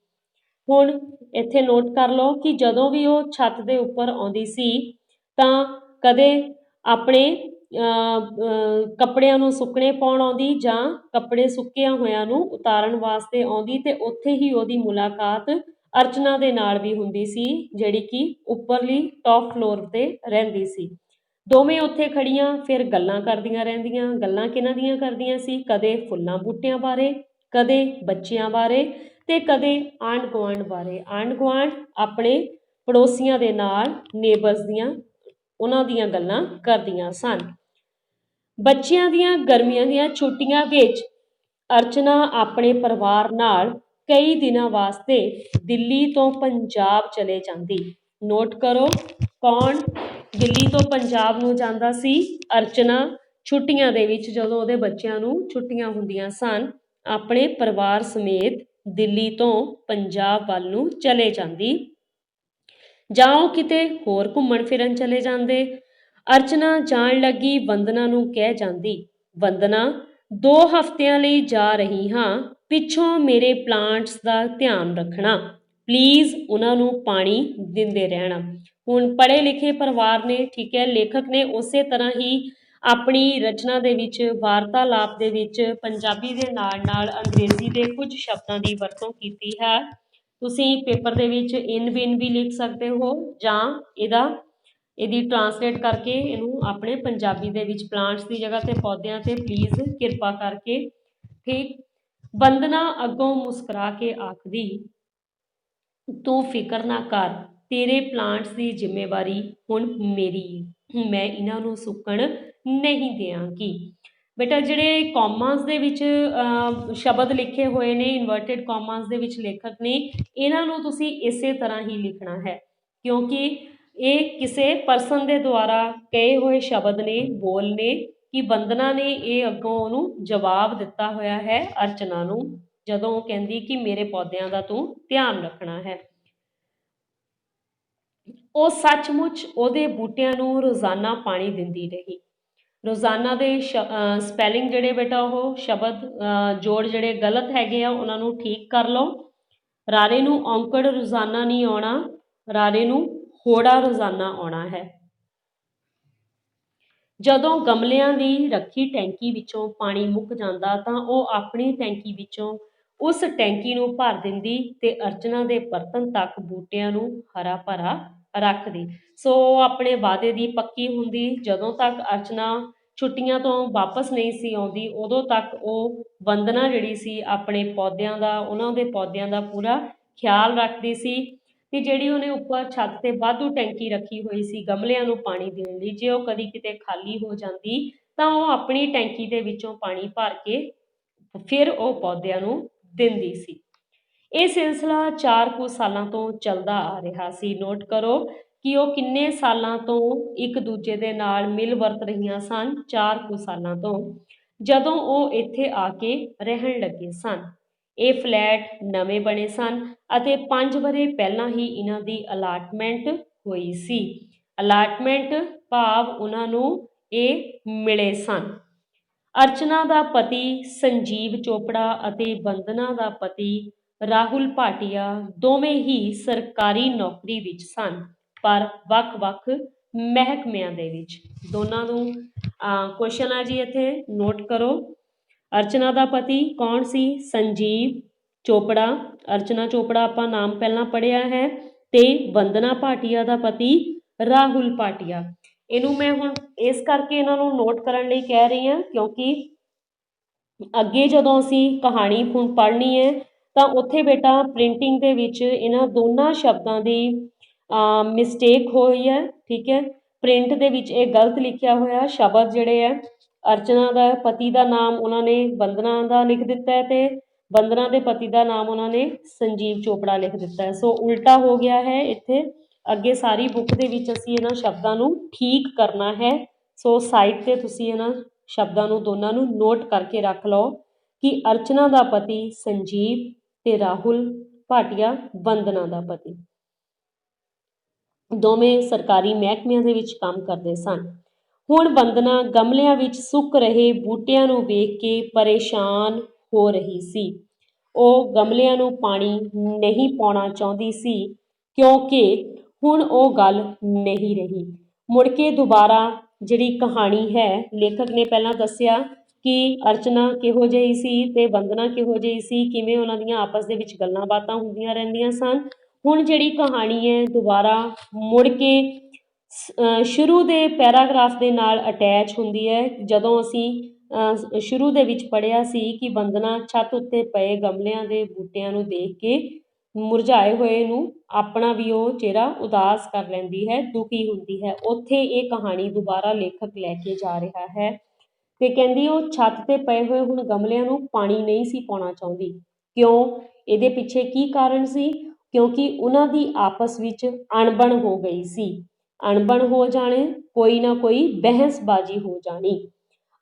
ਹੁਣ ਇੱਥੇ ਨੋਟ ਕਰ ਲਓ ਕਿ ਜਦੋਂ ਵੀ ਉਹ ਛੱਤ ਦੇ ਉੱਪਰ ਆਉਂਦੀ ਸੀ ਤਾਂ ਕਦੇ ਆਪਣੇ ਕੱਪੜਿਆਂ ਨੂੰ ਸੁੱਕਣੇ ਪਾਉਣ ਆਉਂਦੀ ਜਾਂ ਕੱਪੜੇ ਸੁੱਕਿਆਂ ਹੋਇਆਂ ਨੂੰ ਉਤਾਰਨ ਵਾਸਤੇ ਆਉਂਦੀ ਤੇ ਉੱਥੇ ਹੀ ਉਹਦੀ ਮੁਲਾਕਾਤ ਅਰਚਨਾ ਦੇ ਨਾਲ ਵੀ ਹੁੰਦੀ ਸੀ ਜਿਹੜੀ ਕਿ ਉੱਪਰਲੀ ਟੌਪ ਫਲੋਰ ਤੇ ਰਹਿੰਦੀ ਸੀ। ਦੋਵੇਂ ਉੱਥੇ ਖੜੀਆਂ ਫਿਰ ਗੱਲਾਂ ਕਰਦੀਆਂ ਰਹਿੰਦੀਆਂ। ਗੱਲਾਂ ਕਿਹਨਾਂ ਦੀਆਂ ਕਰਦੀਆਂ ਸੀ? ਕਦੇ ਫੁੱਲਾਂ ਬੂਟਿਆਂ ਬਾਰੇ, कदे बच्चियां बारे ते कदे आंढ गुआंढ बारे। आंढ गुआंढ अपने पड़ोसियां दे नाल नेबर्स दियां उन्हां दियां गल्लां करदियां सन। बच्चियां दियां गर्मियां दियां छुट्टियां विच अर्चना अपने परिवार नाल कई दिनां वास्ते दिल्ली तो पंजाब चले जांदी। नोट करो कौन दिल्ली तो पंजाब नूं जांदा सी? अर्चना छुट्टियां दे विच जदों ਉਹਦੇ ਬੱਚਿਆਂ ਨੂੰ ਛੁੱਟੀਆਂ ਹੁੰਦੀਆਂ ਸਨ ਆਪਣੇ ਪਰਿਵਾਰ ਸਮੇਤ ਦਿੱਲੀ ਤੋਂ ਪੰਜਾਬ ਵੱਲ ਨੂੰ ਚਲੇ ਜਾਂਦੀ ਜਾਂ ਉਹ ਕਿਤੇ ਹੋਰ ਘੁੰਮਣ ਫਿਰਨ ਚਲੇ ਜਾਂਦੇ। ਅਰਚਨਾ ਜਾਣ ਲੱਗੀ ਵੰਦਨਾ ਨੂੰ ਕਹਿ ਜਾਂਦੀ, ਵੰਦਨਾ 2 ਹਫ਼ਤਿਆਂ ਲਈ ਜਾ ਰਹੀ ਹਾਂ, ਪਿੱਛੋਂ ਮੇਰੇ ਪਲਾਂਟਸ ਦਾ ਧਿਆਨ ਰੱਖਣਾ, ਪਲੀਜ਼ ਉਹਨਾਂ ਨੂੰ ਪਾਣੀ ਦਿੰਦੇ ਰਹਿਣਾ। ਹੁਣ ਪੜ੍ਹੇ ਲਿਖੇ ਪਰਿਵਾਰ ਨੇ, ਠੀਕ ਹੈ, ਲੇਖਕ ਨੇ ਉਸੇ ਤਰ੍ਹਾਂ ਹੀ ਆਪਣੀ ਰਚਨਾ ਦੇ ਵਿੱਚ ਵਾਰਤਾਲਾਪ ਦੇ ਵਿੱਚ ਪੰਜਾਬੀ ਦੇ ਨਾਲ ਅੰਗਰੇਜ਼ੀ ਦੇ ਕੁਝ ਸ਼ਬਦਾਂ ਦੀ ਵਰਤੋਂ ਕੀਤੀ ਹੈ। ਤੁਸੀਂ ਪੇਪਰ ਦੇ ਵਿੱਚ ਇਨ ਬਿਨ ਵੀ ਲਿਖ ਸਕਦੇ ਹੋ ਜਾਂ ਇਹਦੀ ਟਰਾਂਸਲੇਟ ਕਰਕੇ ਇਹਨੂੰ ਆਪਣੇ ਪੰਜਾਬੀ ਦੇ ਵਿੱਚ ਪਲਾਂਟਸ ਦੀ ਜਗ੍ਹਾ ਤੇ ਪੌਦਿਆਂ ਤੇ ਪਲੀਜ਼ ਕਿਰਪਾ ਕਰਕੇ, ਠੀਕ। ਵੰਦਨਾ ਅੱਗੋਂ ਮੁਸਕਰਾ ਕੇ ਆਖਦੀ, ਤੂੰ ਫਿਕਰ ਨਾ ਕਰ, ਤੇਰੇ ਪਲਾਂਟਸ ਦੀ ਜ਼ਿੰਮੇਵਾਰੀ ਹੁਣ ਮੇਰੀ, ਮੈਂ ਇਹਨਾਂ ਨੂੰ ਸੁੱਕਣ ਨਹੀਂ ਦਿਆਂਗੀ। ਬੇਟਾ ਜਿਹੜੇ ਕੌਮਾਸ ਦੇ ਵਿੱਚ ਸ਼ਬਦ ਲਿਖੇ ਹੋਏ ਨੇ, ਇਨਵਰਟਿਡ ਕੌਮਾਸ ਦੇ ਵਿੱਚ ਲੇਖਕ ਨੇ, ਇਹਨਾਂ ਨੂੰ ਤੁਸੀਂ ਇਸੇ ਤਰ੍ਹਾਂ ਹੀ ਲਿਖਣਾ ਹੈ ਕਿਉਂਕਿ ਇਹ ਕਿਸੇ ਪਰਸਨ ਦੇ ਦੁਆਰਾ ਕਹੇ ਹੋਏ ਸ਼ਬਦ ਨੇ, ਬੋਲ ਨੇ ਕਿ ਵੰਦਨਾ ਨੇ ਇਹ ਅੱਗੋਂ ਉਹਨੂੰ ਜਵਾਬ ਦਿੱਤਾ ਹੋਇਆ ਹੈ ਅਰਚਨਾ ਨੂੰ, ਜਦੋਂ ਉਹ ਕਹਿੰਦੀ ਕਿ ਮੇਰੇ ਪੌਦਿਆਂ ਦਾ ਤੂੰ ਧਿਆਨ ਰੱਖਣਾ ਹੈ। ਉਹ ਸੱਚਮੁੱਚ ਉਹਦੇ ਬੂਟਿਆਂ ਨੂੰ ਰੋਜ਼ਾਨਾ ਪਾਣੀ ਦਿੰਦੀ ਰਹੀ। ਰੋਜ਼ਾਨਾ ਦੇ ਸਪੈਲਿੰਗ ਜਿਹੜੇ ਬੇਟਾ ਉਹ ਸ਼ਬਦ ਜੋੜ ਜਿਹੜੇ ਗਲਤ ਹੈਗੇ ਆ ਉਹਨਾਂ ਨੂੰ ਠੀਕ ਕਰ ਲਓ। ਰਾਰੇ ਨੂੰ ਔਂਕੜ ਰੋਜ਼ਾਨਾ ਨਹੀਂ ਆਉਣਾ, ਰਾਰੇ ਨੂੰ ਹੋੜਾ ਰੋਜ਼ਾਨਾ ਆਉਣਾ ਹੈ। ਜਦੋਂ ਗਮਲਿਆਂ ਦੀ ਰੱਖੀ ਟੈਂਕੀ ਵਿੱਚੋਂ ਪਾਣੀ ਮੁੱਕ ਜਾਂਦਾ ਤਾਂ ਉਹ ਆਪਣੀ ਟੈਂਕੀ ਵਿੱਚੋਂ ਉਸ ਟੈਂਕੀ ਨੂੰ ਭਰ ਦਿੰਦੀ ਤੇ ਅਰਚਨਾ ਦੇ ਬਰਤਨ ਤੱਕ ਬੂਟਿਆਂ ਨੂੰ ਹਰਾ ਭਰਾ ਰੱਖਦੀ। ਸੋ ਆਪਣੇ ਵਾਅਦੇ ਦੀ ਪੱਕੀ ਹੁੰਦੀ। ਜਦੋਂ ਤੱਕ ਅਰਚਨਾ ਛੁੱਟੀਆਂ ਤੋਂ ਵਾਪਸ ਨਹੀਂ ਸੀ ਆਉਂਦੀ ਉਦੋਂ ਤੱਕ ਉਹ ਵੰਦਨਾ ਜਿਹੜੀ ਸੀ ਆਪਣੇ ਪੌਦਿਆਂ ਦਾ, ਉਹਨਾਂ ਦੇ ਪੌਦਿਆਂ ਦਾ ਪੂਰਾ ਖਿਆਲ ਰੱਖਦੀ ਸੀ। ਤੇ ਜਿਹੜੀ ਉਹਨੇ ਉੱਪਰ ਛੱਤ ਤੇ ਵਾਧੂ ਟੈਂਕੀ ਰੱਖੀ ਹੋਈ ਸੀ ਗਮਲਿਆਂ ਨੂੰ ਪਾਣੀ ਦੇਣ ਲਈ, ਜੇ ਉਹ ਕਦੀ ਕਿਤੇ ਖਾਲੀ ਹੋ ਜਾਂਦੀ ਤਾਂ ਉਹ ਆਪਣੀ ਟੈਂਕੀ ਦੇ ਵਿੱਚੋਂ ਪਾਣੀ ਭਰ ਕੇ ਫਿਰ ਉਹ ਪੌਦਿਆਂ ਨੂੰ ਦਿੰਦੀ ਸੀ। ਇਹ ਸਿਲਸਿਲਾ 4 ਕੁ ਸਾਲਾਂ ਤੋਂ ਚੱਲਦਾ ਆ ਰਿਹਾ ਸੀ। ਨੋਟ ਕਰੋ ਕਿ ਉਹ ਕਿੰਨੇ ਸਾਲਾਂ ਤੋਂ ਇੱਕ ਦੂਜੇ ਦੇ ਨਾਲ ਮਿਲ ਵਰਤ ਰਹੀਆਂ ਸਨ, 4 ਕੁ ਸਾਲਾਂ ਤੋਂ, ਜਦੋਂ ਉਹ ਇੱਥੇ ਆ ਕੇ ਰਹਿਣ ਲੱਗੇ ਸਨ। ਇਹ ਫਲੈਟ ਨਵੇਂ ਬਣੇ ਸਨ ਅਤੇ 5 ਵਰ੍ਹੇ ਪਹਿਲਾਂ ਹੀ ਇਹਨਾਂ ਦੀ ਅਲਾਟਮੈਂਟ ਹੋਈ ਸੀ। ਅਲਾਟਮੈਂਟ ਭਾਵ ਉਹਨਾਂ ਨੂੰ ਇਹ ਮਿਲੇ ਸਨ। ਅਰਚਨਾ ਦਾ ਪਤੀ ਸੰਜੀਵ ਚੋਪੜਾ ਅਤੇ ਵੰਦਨਾ ਦਾ ਪਤੀ ਰਾਹੁਲ ਭਾਟੀਆ ਦੋਵੇਂ ਹੀ ਸਰਕਾਰੀ ਨੌਕਰੀ ਵਿੱਚ ਸਨ, ਪਰ ਵੱਖ-ਵੱਖ ਮਹਿਕਮਿਆਂ ਦੇ ਵਿੱਚ। ਦੋਨਾਂ ਨੂੰ ਕੁਐਸਚਨ ਆ ਜੀ ਇੱਥੇ, ਨੋਟ ਕਰੋ। ਅਰਚਨਾ ਦਾ ਪਤੀ ਕੌਣ ਸੀ? ਸੰਜੀਵ ਚੋਪੜਾ। ਅਰਚਨਾ ਚੋਪੜਾ ਆਪਾਂ ਨਾਮ ਪਹਿਲਾਂ ਪੜ੍ਹਿਆ ਹੈ। ਤੇ ਵੰਦਨਾ ਭਾਟੀਆ ਦਾ ਪਤੀ ਰਾਹੁਲ ਭਾਟੀਆ। ਇਹਨੂੰ ਮੈਂ ਹੁਣ ਇਸ ਕਰਕੇ ਇਹਨਾਂ ਨੂੰ ਨੋਟ ਕਰਨ ਲਈ ਕਹਿ ਰਹੀ ਹਾਂ ਕਿਉਂਕਿ ਅੱਗੇ ਜਦੋਂ ਅਸੀਂ ਕਹਾਣੀ ਹੁਣ ਪੜ੍ਹਨੀ ਹੈ ਤਾਂ ਉੱਥੇ ਬੇਟਾ ਪ੍ਰਿੰਟਿੰਗ ਦੇ ਵਿੱਚ ਇਹਨਾਂ ਦੋਨਾਂ ਸ਼ਬਦਾਂ ਦੀ ਮਿਸਟੇਕ ਹੋਈ ਹੈ, ਠੀਕ ਹੈ। ਪ੍ਰਿੰਟ ਦੇ ਵਿੱਚ ਇਹ ਗਲਤ ਲਿਖਿਆ ਹੋਇਆ ਸ਼ਬਦ ਜਿਹੜੇ ਹੈ, ਅਰਚਨਾ ਦਾ ਪਤੀ ਦਾ ਨਾਮ ਉਹਨਾਂ ਨੇ ਵੰਦਨਾ ਦਾ ਲਿਖ ਦਿੱਤਾ ਹੈ ਤੇ ਵੰਦਨਾ ਦੇ ਪਤੀ ਦਾ ਨਾਮ ਉਹਨਾਂ ਨੇ ਸੰਜੀਵ ਚੋਪੜਾ ਲਿਖ ਦਿੱਤਾ ਹੈ। ਸੋ ਉਲਟਾ ਹੋ ਗਿਆ ਹੈ ਇੱਥੇ। ਅੱਗੇ ਸਾਰੀ ਬੁੱਕ ਦੇ ਵਿੱਚ ਅਸੀਂ ਇਹਨਾਂ ਸ਼ਬਦਾਂ ਨੂੰ ਠੀਕ ਕਰਨਾ ਹੈ। ਸੋ ਸਾਈਡ 'ਤੇ ਤੁਸੀਂ ਇਹਨਾਂ ਸ਼ਬਦਾਂ ਨੂੰ ਦੋਨਾਂ ਨੂੰ ਨੋਟ ਕਰਕੇ ਰੱਖ ਲਓ ਕਿ ਅਰਚਨਾ ਦਾ ਪਤੀ ਸੰਜੀਵ ਤੇ ਰਾਹੁਲ ਭਾਟੀਆ ਵੰਦਨਾ ਦਾ ਪਤੀ ਦੋਵੇਂ ਸਰਕਾਰੀ ਮਹਿਕਮਿਆਂ ਦੇ ਵਿੱਚ ਕੰਮ ਕਰਦੇ ਸਨ। ਹੁਣ ਵੰਦਨਾ ਗਮਲਿਆਂ ਵਿੱਚ ਸੁੱਕ ਰਹੇ ਬੂਟਿਆਂ ਨੂੰ ਵੇਖ ਕੇ ਪਰੇਸ਼ਾਨ ਹੋ ਰਹੀ ਸੀ। ਉਹ ਗਮਲਿਆਂ ਨੂੰ ਪਾਣੀ ਨਹੀਂ ਪਾਉਣਾ ਚਾਹੁੰਦੀ ਸੀ ਕਿਉਂਕਿ ਹੁਣ ਉਹ ਗੱਲ ਨਹੀਂ ਰਹੀ। ਮੁੜ ਕੇ ਦੁਬਾਰਾ ਜਿਹੜੀ ਕਹਾਣੀ ਹੈ, ਲੇਖਕ ਨੇ ਪਹਿਲਾਂ ਦੱਸਿਆ ਕਿ ਅਰਚਨਾ ਕਿਹੋ ਜਿਹੀ ਸੀ ਤੇ ਵੰਦਨਾ ਕਿਹੋ ਜਿਹੀ ਸੀ, ਕਿਵੇਂ ਉਹਨਾਂ ਦੀਆਂ ਆਪਸ ਦੇ ਵਿੱਚ ਗੱਲਾਂ ਬਾਤਾਂ ਹੁੰਦੀਆਂ ਰਹਿੰਦੀਆਂ ਸਨ। ਹੁਣ ਜਿਹੜੀ ਕਹਾਣੀ ਹੈ ਦੁਬਾਰਾ ਮੁੜ ਕੇ ਸ਼ੁਰੂ ਦੇ ਪੈਰਾਗ੍ਰਾਫ ਦੇ ਨਾਲ ਅਟੈਚ ਹੁੰਦੀ ਹੈ। ਜਦੋਂ ਅਸੀਂ ਸ਼ੁਰੂ ਦੇ ਵਿੱਚ ਪੜ੍ਹਿਆ ਸੀ ਕਿ ਵੰਦਨਾ ਛੱਤ ਉੱਤੇ ਪਏ ਗਮਲਿਆਂ ਦੇ ਬੂਟਿਆਂ ਨੂੰ ਦੇਖ ਕੇ ਮੁਰਝਾਏ ਹੋਏ ਨੂੰ ਆਪਣਾ ਵੀ ਉਹ ਚਿਹਰਾ ਉਦਾਸ ਕਰ ਲੈਂਦੀ ਹੈ, ਦੁਖੀ ਹੁੰਦੀ ਹੈ। ਉੱਥੇ ਇਹ ਕਹਾਣੀ ਦੁਬਾਰਾ ਲੇਖਕ ਲੈ ਕੇ ਜਾ ਰਿਹਾ ਹੈ ਤੇ ਕਹਿੰਦੀ ਉਹ ਛੱਤ ਤੇ ਪਏ ਹੋਏ ਹੁਣ ਗਮਲਿਆਂ ਨੂੰ ਪਾਣੀ ਨਹੀਂ ਸੀ ਪਾਉਣਾ ਚਾਹੁੰਦੀ। ਕਿਉਂ? ਇਹਦੇ ਪਿੱਛੇ ਕੀ ਕਾਰਨ ਸੀ? ਕਿਉਂਕਿ ਉਹਨਾਂ ਦੀ ਆਪਸ ਵਿੱਚ ਅਣਬਣ ਹੋ ਗਈ ਸੀ। ਅਣਬਣ ਹੋ ਜਾਣੇ, ਕੋਈ ਨਾ ਕੋਈ ਬਹਿਸਬਾਜ਼ੀ ਹੋ ਜਾਣੀ।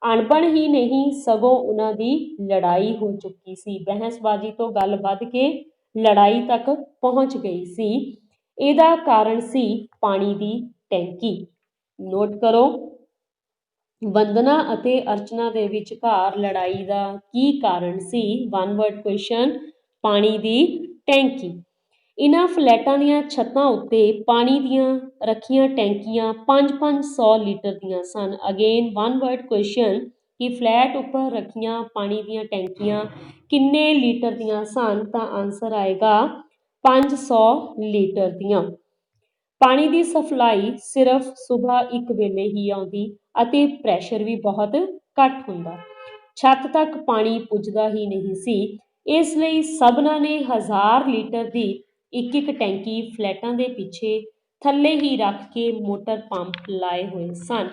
ਅਣਬਣ ਹੀ ਨਹੀਂ ਸਗੋਂ ਉਹਨਾਂ ਦੀ ਲੜਾਈ ਹੋ ਚੁੱਕੀ ਸੀ। ਬਹਿਸਬਾਜ਼ੀ ਤੋਂ ਗੱਲ ਵੱਧ ਕੇ ਲੜਾਈ ਤੱਕ ਪਹੁੰਚ ਗਈ ਸੀ। ਇਹਦਾ ਕਾਰਨ ਸੀ ਪਾਣੀ ਦੀ ਟੈਂਕੀ। ਨੋਟ ਕਰੋ, ਵੰਦਨਾ ਅਤੇ ਅਰਚਨਾ ਦੇ ਵਿਚਕਾਰ ਲੜਾਈ ਦਾ ਕੀ ਕਾਰਨ ਸੀ? ਵਨ ਵਰਡ ਕੁਐਸਚਨ, ਪਾਣੀ ਦੀ ਟੈਂਕੀ। ਇਹਨਾਂ ਫਲੈਟਾਂ ਦੀਆਂ ਛੱਤਾਂ ਉੱਤੇ ਪਾਣੀ ਦੀਆਂ ਰੱਖੀਆਂ ਟੈਂਕੀਆਂ 5-500 ਲੀਟਰ ਦੀਆਂ ਸਨ। ਅਗੇਨ ਵਨ ਵਰਡ ਕੁਐਸਚਨ ਕਿ ਫਲੈਟ ਉੱਪਰ ਰੱਖੀਆਂ ਪਾਣੀ ਦੀਆਂ ਟੈਂਕੀਆਂ ਕਿੰਨੇ ਲੀਟਰ ਦੀਆਂ ਸਨ? ਤਾਂ ਆਨਸਰ ਆਏਗਾ 500 ਲੀਟਰ ਦੀਆਂ। ਪਾਣੀ ਦੀ ਸਪਲਾਈ ਸਿਰਫ ਸਵੇਰ ਇੱਕ ਵੇਲੇ ਹੀ ਆਉਂਦੀ ਅਤੇ ਪ੍ਰੈਸ਼ਰ ਵੀ ਬਹੁਤ ਘੱਟ ਹੁੰਦਾ। ਛੱਤ ਤੱਕ ਪਾਣੀ ਪੁੱਜਦਾ ਹੀ ਨਹੀਂ ਸੀ। ਇਸ ਲਈ ਸਭਨਾਂ ਨੇ 1000 ਲੀਟਰ ਦੀ ਇੱਕ ਟੈਂਕੀ ਫਲੈਟਾਂ ਦੇ ਪਿੱਛੇ ਥੱਲੇ ਹੀ ਰੱਖ ਕੇ ਮੋਟਰ ਪੰਪ ਲਾਏ ਹੋਏ ਸਨ।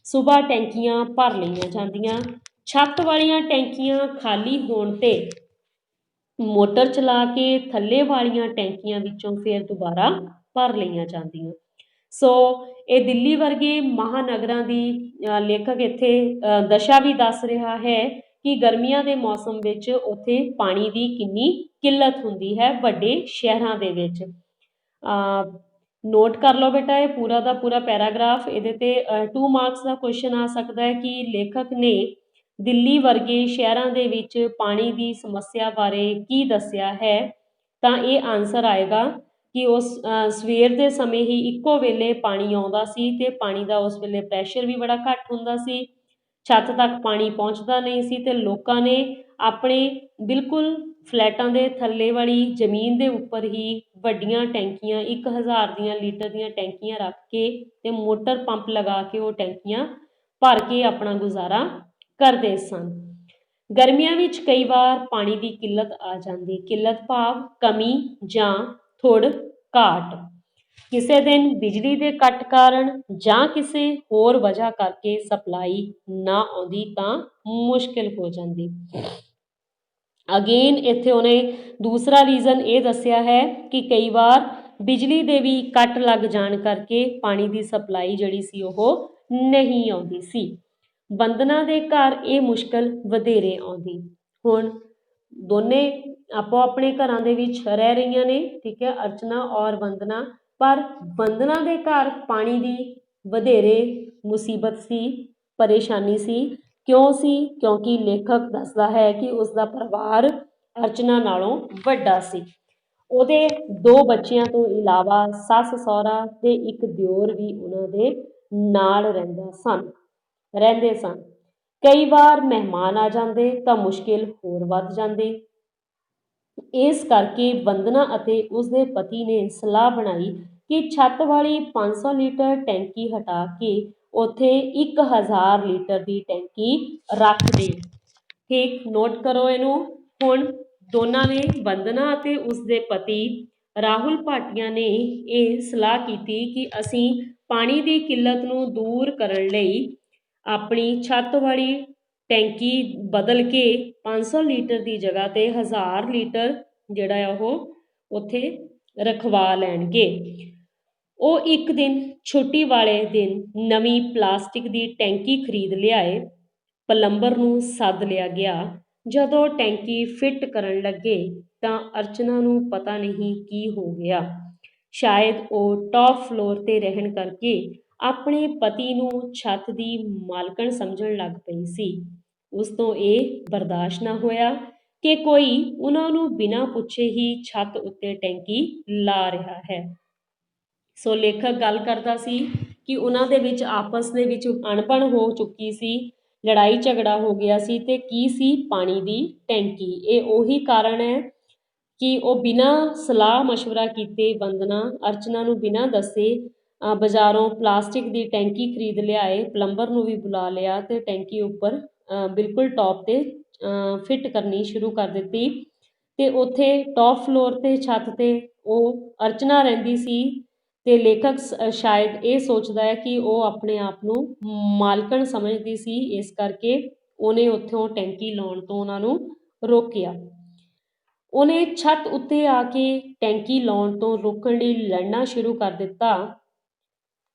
ਸਵੇਰ ਟੈਂਕੀਆਂ ਭਰ ਲਈਆਂ ਜਾਂਦੀਆਂ। ਛੱਤ ਵਾਲੀਆਂ ਟੈਂਕੀਆਂ ਖਾਲੀ ਹੋਣ ਤੇ ਮੋਟਰ ਚਲਾ ਕੇ ਥੱਲੇ ਵਾਲੀਆਂ ਟੈਂਕੀਆਂ ਵਿੱਚੋਂ ਫਿਰ ਦੁਬਾਰਾ ਭਰ ਲਈਆਂ ਜਾਂਦੀਆਂ। ਸੋ ਇਹ ਦਿੱਲੀ ਵਰਗੇ ਮਹਾਨਗਰਾਂ ਦੀ ਲੇਖਕ ਇੱਥੇ ਦਸ਼ਾ ਵੀ ਦੱਸ ਰਿਹਾ ਹੈ ਕਿ ਗਰਮੀਆਂ ਦੇ ਮੌਸਮ ਵਿੱਚ ਉੱਥੇ ਪਾਣੀ ਦੀ ਕਿੰਨੀ ਕਿੱਲਤ ਹੁੰਦੀ ਹੈ ਵੱਡੇ ਸ਼ਹਿਰਾਂ ਦੇ ਵਿੱਚ। ਨੋਟ ਕਰ ਲਓ ਬੇਟਾ, ਇਹ ਪੂਰਾ ਦਾ ਪੂਰਾ ਪੈਰਾਗ੍ਰਾਫ। ਇਹਦੇ ਤੇ 2 ਮਾਰਕਸ ਦਾ ਕੁਐਸਚਨ ਆ ਸਕਦਾ ਹੈ ਕਿ ਲੇਖਕ ਨੇ ਦਿੱਲੀ ਵਰਗੇ ਸ਼ਹਿਰਾਂ ਦੇ ਵਿੱਚ ਪਾਣੀ ਦੀ ਸਮੱਸਿਆ ਬਾਰੇ ਕੀ ਦੱਸਿਆ ਹੈ? ਤਾਂ ਇਹ ਆਨਸਰ ਆਏਗਾ ਕਿ ਉਸ ਸਵੇਰ ਦੇ ਸਮੇਂ ਹੀ ਇੱਕੋ ਵੇਲੇ ਪਾਣੀ ਆਉਂਦਾ ਸੀ ਤੇ ਪਾਣੀ ਦਾ ਉਸ ਵੇਲੇ ਪ੍ਰੈਸ਼ਰ ਵੀ ਬੜਾ ਘੱਟ ਹੁੰਦਾ ਸੀ। ਛੱਤ ਤੱਕ ਪਾਣੀ ਪਹੁੰਚਦਾ ਨਹੀਂ ਸੀ ਤੇ ਲੋਕਾਂ ਨੇ ਆਪਣੇ ਬਿਲਕੁਲ ਫਲੈਟਾਂ ਦੇ ਥੱਲੇ ਵਾਲੀ ਜ਼ਮੀਨ ਦੇ ਉੱਪਰ ਹੀ ਵੱਡੀਆਂ ਟੈਂਕੀਆਂ 1000 ਦੀਆਂ ਲੀਟਰ ਦੀਆਂ ਟੈਂਕੀਆਂ ਰੱਖ ਕੇ ਤੇ ਮੋਟਰ ਪੰਪ ਲਗਾ ਕੇ ਉਹ ਟੈਂਕੀਆਂ ਭਰ ਕੇ ਆਪਣਾ ਗੁਜ਼ਾਰਾ ਕਰਦੇ ਸਨ। ਗਰਮੀਆਂ ਵਿੱਚ ਕਈ ਵਾਰ ਪਾਣੀ ਦੀ ਕਿੱਲਤ ਆ ਜਾਂਦੀ। ਕਿੱਲਤ ਭਾਵ ਕਮੀ ਜਾਂ ਥੁੜ ਘਾਟ। ਕਿਸੇ ਦਿਨ ਬਿਜਲੀ ਦੇ ਕੱਟ ਕਾਰਨ ਜਾਂ ਕਿਸੇ ਹੋਰ ਵਜ੍ਹਾ ਕਰਕੇ ਸਪਲਾਈ ਨਾ ਆਉਂਦੀ ਤਾਂ ਮੁਸ਼ਕਿਲ ਹੋ ਜਾਂਦੀ। ਅਗੇਨ ਇੱਥੇ ਉਹਨੇ ਦੂਸਰਾ ਰੀਜ਼ਨ ਇਹ ਦੱਸਿਆ ਹੈ ਕਿ ਕਈ ਵਾਰ ਬਿਜਲੀ ਦੇ ਵੀ ਕੱਟ ਲੱਗ ਜਾਣ ਕਰਕੇ ਪਾਣੀ ਦੀ ਸਪਲਾਈ ਜਿਹੜੀ ਸੀ ਉਹ ਨਹੀਂ ਆਉਂਦੀ ਸੀ। ਵੰਦਨਾ ਦੇ ਘਰ ਇਹ ਮੁਸ਼ਕਿਲ ਵਧੇਰੇ ਆਉਂਦੀ। ਹੁਣ ਦੋਨੇ ਆਪੋ ਆਪਣੇ ਘਰਾਂ ਦੇ ਵਿੱਚ ਰਹਿ ਰਹੀਆਂ ਨੇ, ਠੀਕ ਹੈ, ਅਰਚਨਾ ਔਰ ਵੰਦਨਾ। ਪਰ ਵੰਦਨਾ ਦੇ ਘਰ ਪਾਣੀ ਦੀ ਵਧੇਰੇ ਮੁਸੀਬਤ ਸੀ, ਪਰੇਸ਼ਾਨੀ ਸੀ। ਕਿਉਂ ਸੀ? ਕਿਉਂਕਿ ਲੇਖਕ ਦੱਸਦਾ ਹੈ ਕਿ ਉਸਦਾ ਪਰਿਵਾਰ ਅਰਚਨਾ ਨਾਲੋਂ ਵੱਡਾ ਸੀ। ਉਹਦੇ 2 ਬੱਚਿਆਂ ਤੋਂ ਇਲਾਵਾ ਸੱਸ ਸਹੁਰਾ ਤੇ ਇੱਕ ਦਿਓਰ ਵੀ ਉਹਨਾਂ ਦੇ ਨਾਲ ਰਹਿੰਦੇ ਸਨ। ਕਈ ਵਾਰ ਮਹਿਮਾਨ ਆ ਜਾਂਦੇ ਤਾਂ ਮੁਸ਼ਕਿਲ ਹੋਰ ਵੱਧ ਜਾਂਦੀ। ਇਸ ਕਰਕੇ ਵੰਦਨਾ ਅਤੇ ਉਸਦੇ ਪਤੀ ਨੇ ਸਲਾਹ ਬਣਾਈ ਕਿ ਛੱਤ ਵਾਲੀ 500 ਲੀਟਰ ਟੈਂਕੀ ਹਟਾ ਕੇ ਉੱਥੇ 1000 ਲੀਟਰ ਦੀ ਟੈਂਕੀ ਰੱਖ ਦੇਣ। ਠੀਕ, ਨੋਟ ਕਰੋ ਇਹਨੂੰ। ਹੁਣ ਦੋਨਾਂ ਨੇ, ਵੰਦਨਾ ਅਤੇ ਉਸਦੇ ਪਤੀ ਰਾਹੁਲ ਭਾਟੀਆ ਨੇ ਇਹ ਸਲਾਹ ਕੀਤੀ ਕਿ ਅਸੀਂ ਪਾਣੀ ਦੀ ਕਿੱਲਤ ਨੂੰ ਦੂਰ ਕਰਨ ਲਈ ਆਪਣੀ ਛੱਤ ਵਾਲੀ ਟੈਂਕੀ ਬਦਲ ਕੇ 500 ਲੀਟਰ ਦੀ ਜਗ੍ਹਾ ਤੇ 1000 ਲੀਟਰ ਜਿਹੜਾ ਆ ਉਹ ਉੱਥੇ ਰਖਵਾ ਲੈਣਗੇ। ਉਹ ਇੱਕ ਦਿਨ ਛੁੱਟੀ ਵਾਲੇ ਦਿਨ ਨਵੀਂ ਪਲਾਸਟਿਕ ਦੀ ਟੈਂਕੀ ਖਰੀਦ ਲਿਆਏ। ਪਲੰਬਰ ਨੂੰ ਸੱਦ ਲਿਆ ਗਿਆ। ਜਦੋਂ ਟੈਂਕੀ ਫਿੱਟ ਕਰਨ ਲੱਗੇ ਤਾਂ ਅਰਚਨਾ ਨੂੰ ਪਤਾ ਨਹੀਂ ਕੀ ਹੋ ਗਿਆ। ਸ਼ਾਇਦ ਉਹ ਟੌਪ ਫਲੋਰ ਤੇ ਰਹਿਣ ਕਰਕੇ ਆਪਣੇ ਪਤੀ ਨੂੰ ਛੱਤ ਦੀ ਮਾਲਕਣ ਸਮਝਣ ਲੱਗ ਪਈ ਸੀ। ਉਸ ਤੋਂ ਇਹ ਬਰਦਾਸ਼ਤ ਨਾ ਹੋਇਆ ਕਿ ਕੋਈ ਉਹਨਾਂ ਨੂੰ ਬਿਨਾਂ ਪੁੱਛੇ ਹੀ ਛੱਤ ਉੱਤੇ ਟੈਂਕੀ ਲਾ ਰਿਹਾ ਹੈ। ਸੋ ਲੇਖਕ ਗੱਲ ਕਰਦਾ ਸੀ ਕਿ ਉਹਨਾਂ ਦੇ ਵਿੱਚ ਆਪਸ ਦੇ ਵਿੱਚ ਅਣਬਣ ਹੋ ਚੁੱਕੀ ਸੀ, ਲੜਾਈ ਝਗੜਾ ਹੋ ਗਿਆ ਸੀ ਤੇ ਕੀ ਸੀ? ਪਾਣੀ ਦੀ ਟੈਂਕੀ। ਇਹ ਉਹੀ ਕਾਰਨ ਹੈ ਕਿ ਉਹ ਬਿਨਾਂ ਸਲਾਹ ਮਸ਼ਵਰਾ ਕੀਤੇ ਵੰਦਨਾ ਅਰਚਨਾ ਨੂੰ ਬਿਨਾਂ ਦੱਸੇ ਬਾਜ਼ਾਰੋਂ ਪਲਾਸਟਿਕ ਦੀ ਟੈਂਕੀ ਖਰੀਦ ਲਿਆਏ, ਪਲੰਬਰ ਨੂੰ ਵੀ ਬੁਲਾ ਲਿਆ ਤੇ ਟੈਂਕੀ ਉੱਪਰ ਬਿਲਕੁਲ ਟੌਪ 'ਤੇ ਫਿੱਟ ਕਰਨੀ ਸ਼ੁਰੂ ਕਰ ਦਿੱਤੀ ਅਤੇ ਉੱਥੇ ਟੌਪ ਫਲੋਰ 'ਤੇ ਛੱਤ 'ਤੇ ਉਹ ਅਰਚਨਾ ਰਹਿੰਦੀ ਸੀ ਅਤੇ ਲੇਖਕ ਸ਼ਾਇਦ ਇਹ ਸੋਚਦਾ ਹੈ ਕਿ ਉਹ ਆਪਣੇ ਆਪ ਨੂੰ ਮਾਲਕਣ ਸਮਝਦੀ ਸੀ, ਇਸ ਕਰਕੇ ਉਹਨੇ ਉੱਥੋਂ ਟੈਂਕੀ ਲਾਉਣ ਤੋਂ ਉਹਨਾਂ ਨੂੰ ਰੋਕਿਆ। ਉਹਨੇ ਛੱਤ ਉੱਤੇ ਆ ਕੇ ਟੈਂਕੀ ਲਾਉਣ ਤੋਂ ਰੋਕਣ ਲਈ ਲੜਨਾ ਸ਼ੁਰੂ ਕਰ ਦਿੱਤਾ।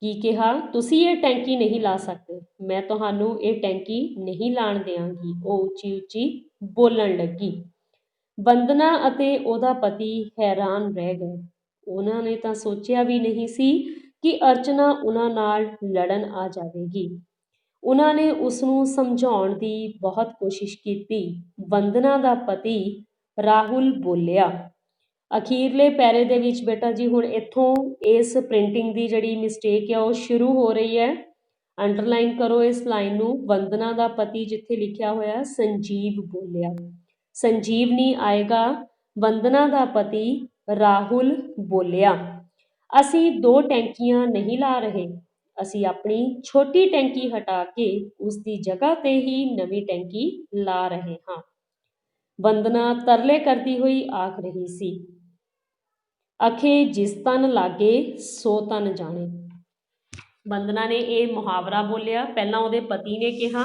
ਕੀ ਕਿਹਾ, ਤੁਸੀਂ ਇਹ ਟੈਂਕੀ ਨਹੀਂ ਲਾ ਸਕਦੇ, ਮੈਂ ਤੁਹਾਨੂੰ ਇਹ ਟੈਂਕੀ ਨਹੀਂ ਲਾਣ ਦਿਆਂਗੀ, ਉਹ ਉੱਚੀ ਉੱਚੀ ਬੋਲਣ ਲੱਗੀ। ਵੰਦਨਾ ਅਤੇ ਉਹਦਾ ਪਤੀ ਹੈਰਾਨ ਰਹਿ ਗਏ। ਉਹਨਾਂ ਨੇ ਤਾਂ ਸੋਚਿਆ ਵੀ ਨਹੀਂ ਸੀ ਕਿ ਅਰਚਨਾ ਉਹਨਾਂ ਨਾਲ ਲੜਨ ਆ ਜਾਵੇਗੀ। ਉਹਨਾਂ ਨੇ ਉਸ ਨੂੰ ਸਮਝਾਉਣ ਦੀ ਬਹੁਤ ਕੋਸ਼ਿਸ਼ ਕੀਤੀ। ਵੰਦਨਾ ਦਾ ਪਤੀ ਰਾਹੁਲ ਬੋਲਿਆ। ਅਖੀਰਲੇ ਪੈਰੇ ਦੇ ਵਿੱਚ ਬੇਟਾ ਜੀ ਹੁਣ ਇੱਥੋਂ ਇਸ ਪ੍ਰਿੰਟਿੰਗ ਦੀ ਜਿਹੜੀ ਮਿਸਟੇਕ ਹੈ ਉਹ ਸ਼ੁਰੂ ਹੋ ਰਹੀ ਹੈ। ਅੰਡਰਲਾਈਨ ਕਰੋ ਇਸ ਲਾਈਨ ਨੂੰ। ਵੰਦਨਾ ਦਾ ਪਤੀ ਜਿੱਥੇ ਲਿਖਿਆ ਹੋਇਆ ਸੰਜੀਵ ਬੋਲਿਆ। ਸੰਜੀਵ ਨਹੀਂ ਆਏਗਾ, ਵੰਦਨਾ ਦਾ ਪਤੀ ਰਾਹੁਲ ਬੋਲਿਆ। ਅਸੀਂ 2 ਟੈਂਕੀਆਂ ਨਹੀਂ ਲਾ ਰਹੇ, ਅਸੀਂ ਆਪਣੀ ਛੋਟੀ ਟੈਂਕੀ ਹਟਾ ਕੇ ਉਸ ਦੀ ਜਗ੍ਹਾ 'ਤੇ ਹੀ ਨਵੀਂ ਟੈਂਕੀ ਲਾ ਰਹੇ ਹਾਂ। ਵੰਦਨਾ ਤਰਲੇ ਕਰਦੀ ਹੋਈ ਆਖ ਰਹੀ ਸੀ, ਅਖੇ ਜਿਸ ਤਨ ਲਾਗੇ ਸੋ ਤਨ ਜਾਣੇ। ਵੰਦਨਾ ਨੇ ਇਹ ਮੁਹਾਵਰਾ ਬੋਲਿਆ। ਪਹਿਲਾਂ ਉਹਦੇ ਪਤੀ ਨੇ ਕਿਹਾ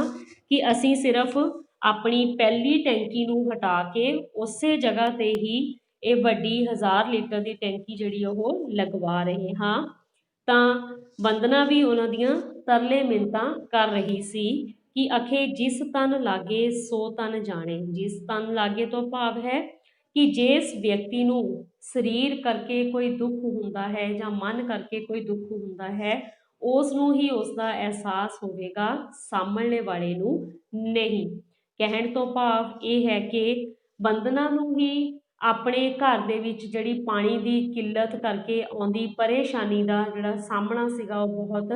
ਕਿ ਅਸੀਂ ਸਿਰਫ ਆਪਣੀ ਪਹਿਲੀ ਟੈਂਕੀ ਨੂੰ ਹਟਾ ਕੇ ਉਸੇ ਜਗ੍ਹਾ 'ਤੇ ਹੀ ਇਹ ਵੱਡੀ 1000 ਲੀਟਰ ਦੀ ਟੈਂਕੀ ਜਿਹੜੀ ਉਹ ਲਗਵਾ ਰਹੇ ਹਾਂ। ਤਾਂ ਵੰਦਨਾ ਵੀ ਉਹਨਾਂ ਦੀਆਂ ਤਰਲੇ ਮਿੰਨਤਾਂ ਕਰ ਰਹੀ ਸੀ ਕਿ ਅਖੇ ਜਿਸ ਤਨ ਲਾਗੇ ਸੋ ਤਨ ਜਾਣੇ। ਜਿਸ ਤਨ ਲਾਗੇ ਤੋਂ ਭਾਵ ਹੈ ਕਿ ਜਿਸ ਵਿਅਕਤੀ ਨੂੰ ਸਰੀਰ ਕਰਕੇ ਕੋਈ ਦੁੱਖ ਹੁੰਦਾ ਹੈ ਜਾਂ ਮਨ ਕਰਕੇ ਕੋਈ ਦੁੱਖ ਹੁੰਦਾ ਹੈ, ਉਸ ਨੂੰ ਹੀ ਉਸ ਦਾ ਅਹਿਸਾਸ ਹੋਵੇਗਾ, ਸਾਹਮਣੇ ਵਾਲੇ ਨੂੰ ਨਹੀਂ। ਕਹਿਣ ਤੋਂ ਭਾਵ ਇਹ ਹੈ ਕਿ ਵੰਦਨਾ ਨੂੰ ਹੀ ਆਪਣੇ ਘਰ ਦੇ ਵਿੱਚ ਜਿਹੜੀ ਪਾਣੀ ਦੀ ਕਿੱਲਤ ਕਰਕੇ ਆਉਂਦੀ ਪਰੇਸ਼ਾਨੀ ਦਾ ਜਿਹੜਾ ਸਾਹਮਣਾ ਸੀਗਾ ਉਹ ਬਹੁਤ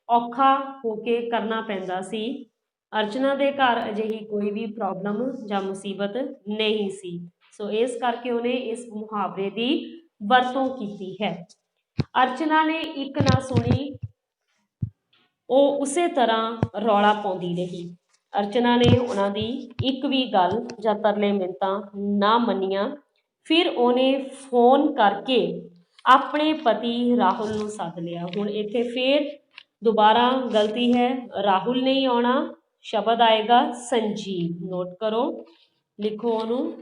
ਔਖਾ ਹੋ ਕੇ ਕਰਨਾ ਪੈਂਦਾ ਸੀ। ਅਰਚਨਾ ਦੇ ਘਰ ਅਜਿਹੀ ਕੋਈ ਵੀ ਪ੍ਰੋਬਲਮ ਜਾਂ ਮੁਸੀਬਤ ਨਹੀਂ ਸੀ। ਸੋ ਇਸ ਕਰਕੇ ਉਹਨੇ ਇਸ ਮੁਹਾਵਰੇ ਦੀ ਵਰਤੋਂ ਕੀਤੀ ਹੈ। ਅਰਚਨਾ ਨੇ ਇੱਕ ਨਾ ਸੁਣੀ, ਉਹ ਉਸੇ ਤਰ੍ਹਾਂ ਰੌਲਾ ਪਾਉਂਦੀ ਰਹੀ। ਅਰਚਨਾ ਨੇ ਉਹਨਾਂ ਦੀ ਇੱਕ ਵੀ ਗੱਲ ਜਾਂ ਤਰਲੇ ਮਿੰਨਤਾਂ ਨਾ ਮੰਨੀਆਂ। ਫਿਰ ਉਹਨੇ ਫੋਨ ਕਰਕੇ ਆਪਣੇ ਪਤੀ ਰਾਹੁਲ ਨੂੰ ਸੱਦ ਲਿਆ। ਹੁਣ ਇੱਥੇ ਫਿਰ ਦੁਬਾਰਾ ਗਲਤੀ ਹੈ, ਰਾਹੁਲ ਨਹੀਂ ਆਉਣਾ, ਸ਼ਬਦ ਆਏਗਾ ਸੰਜੀਵ। ਨੋਟ ਕਰੋ, ਲਿਖੋ ਉਹਨੂੰ।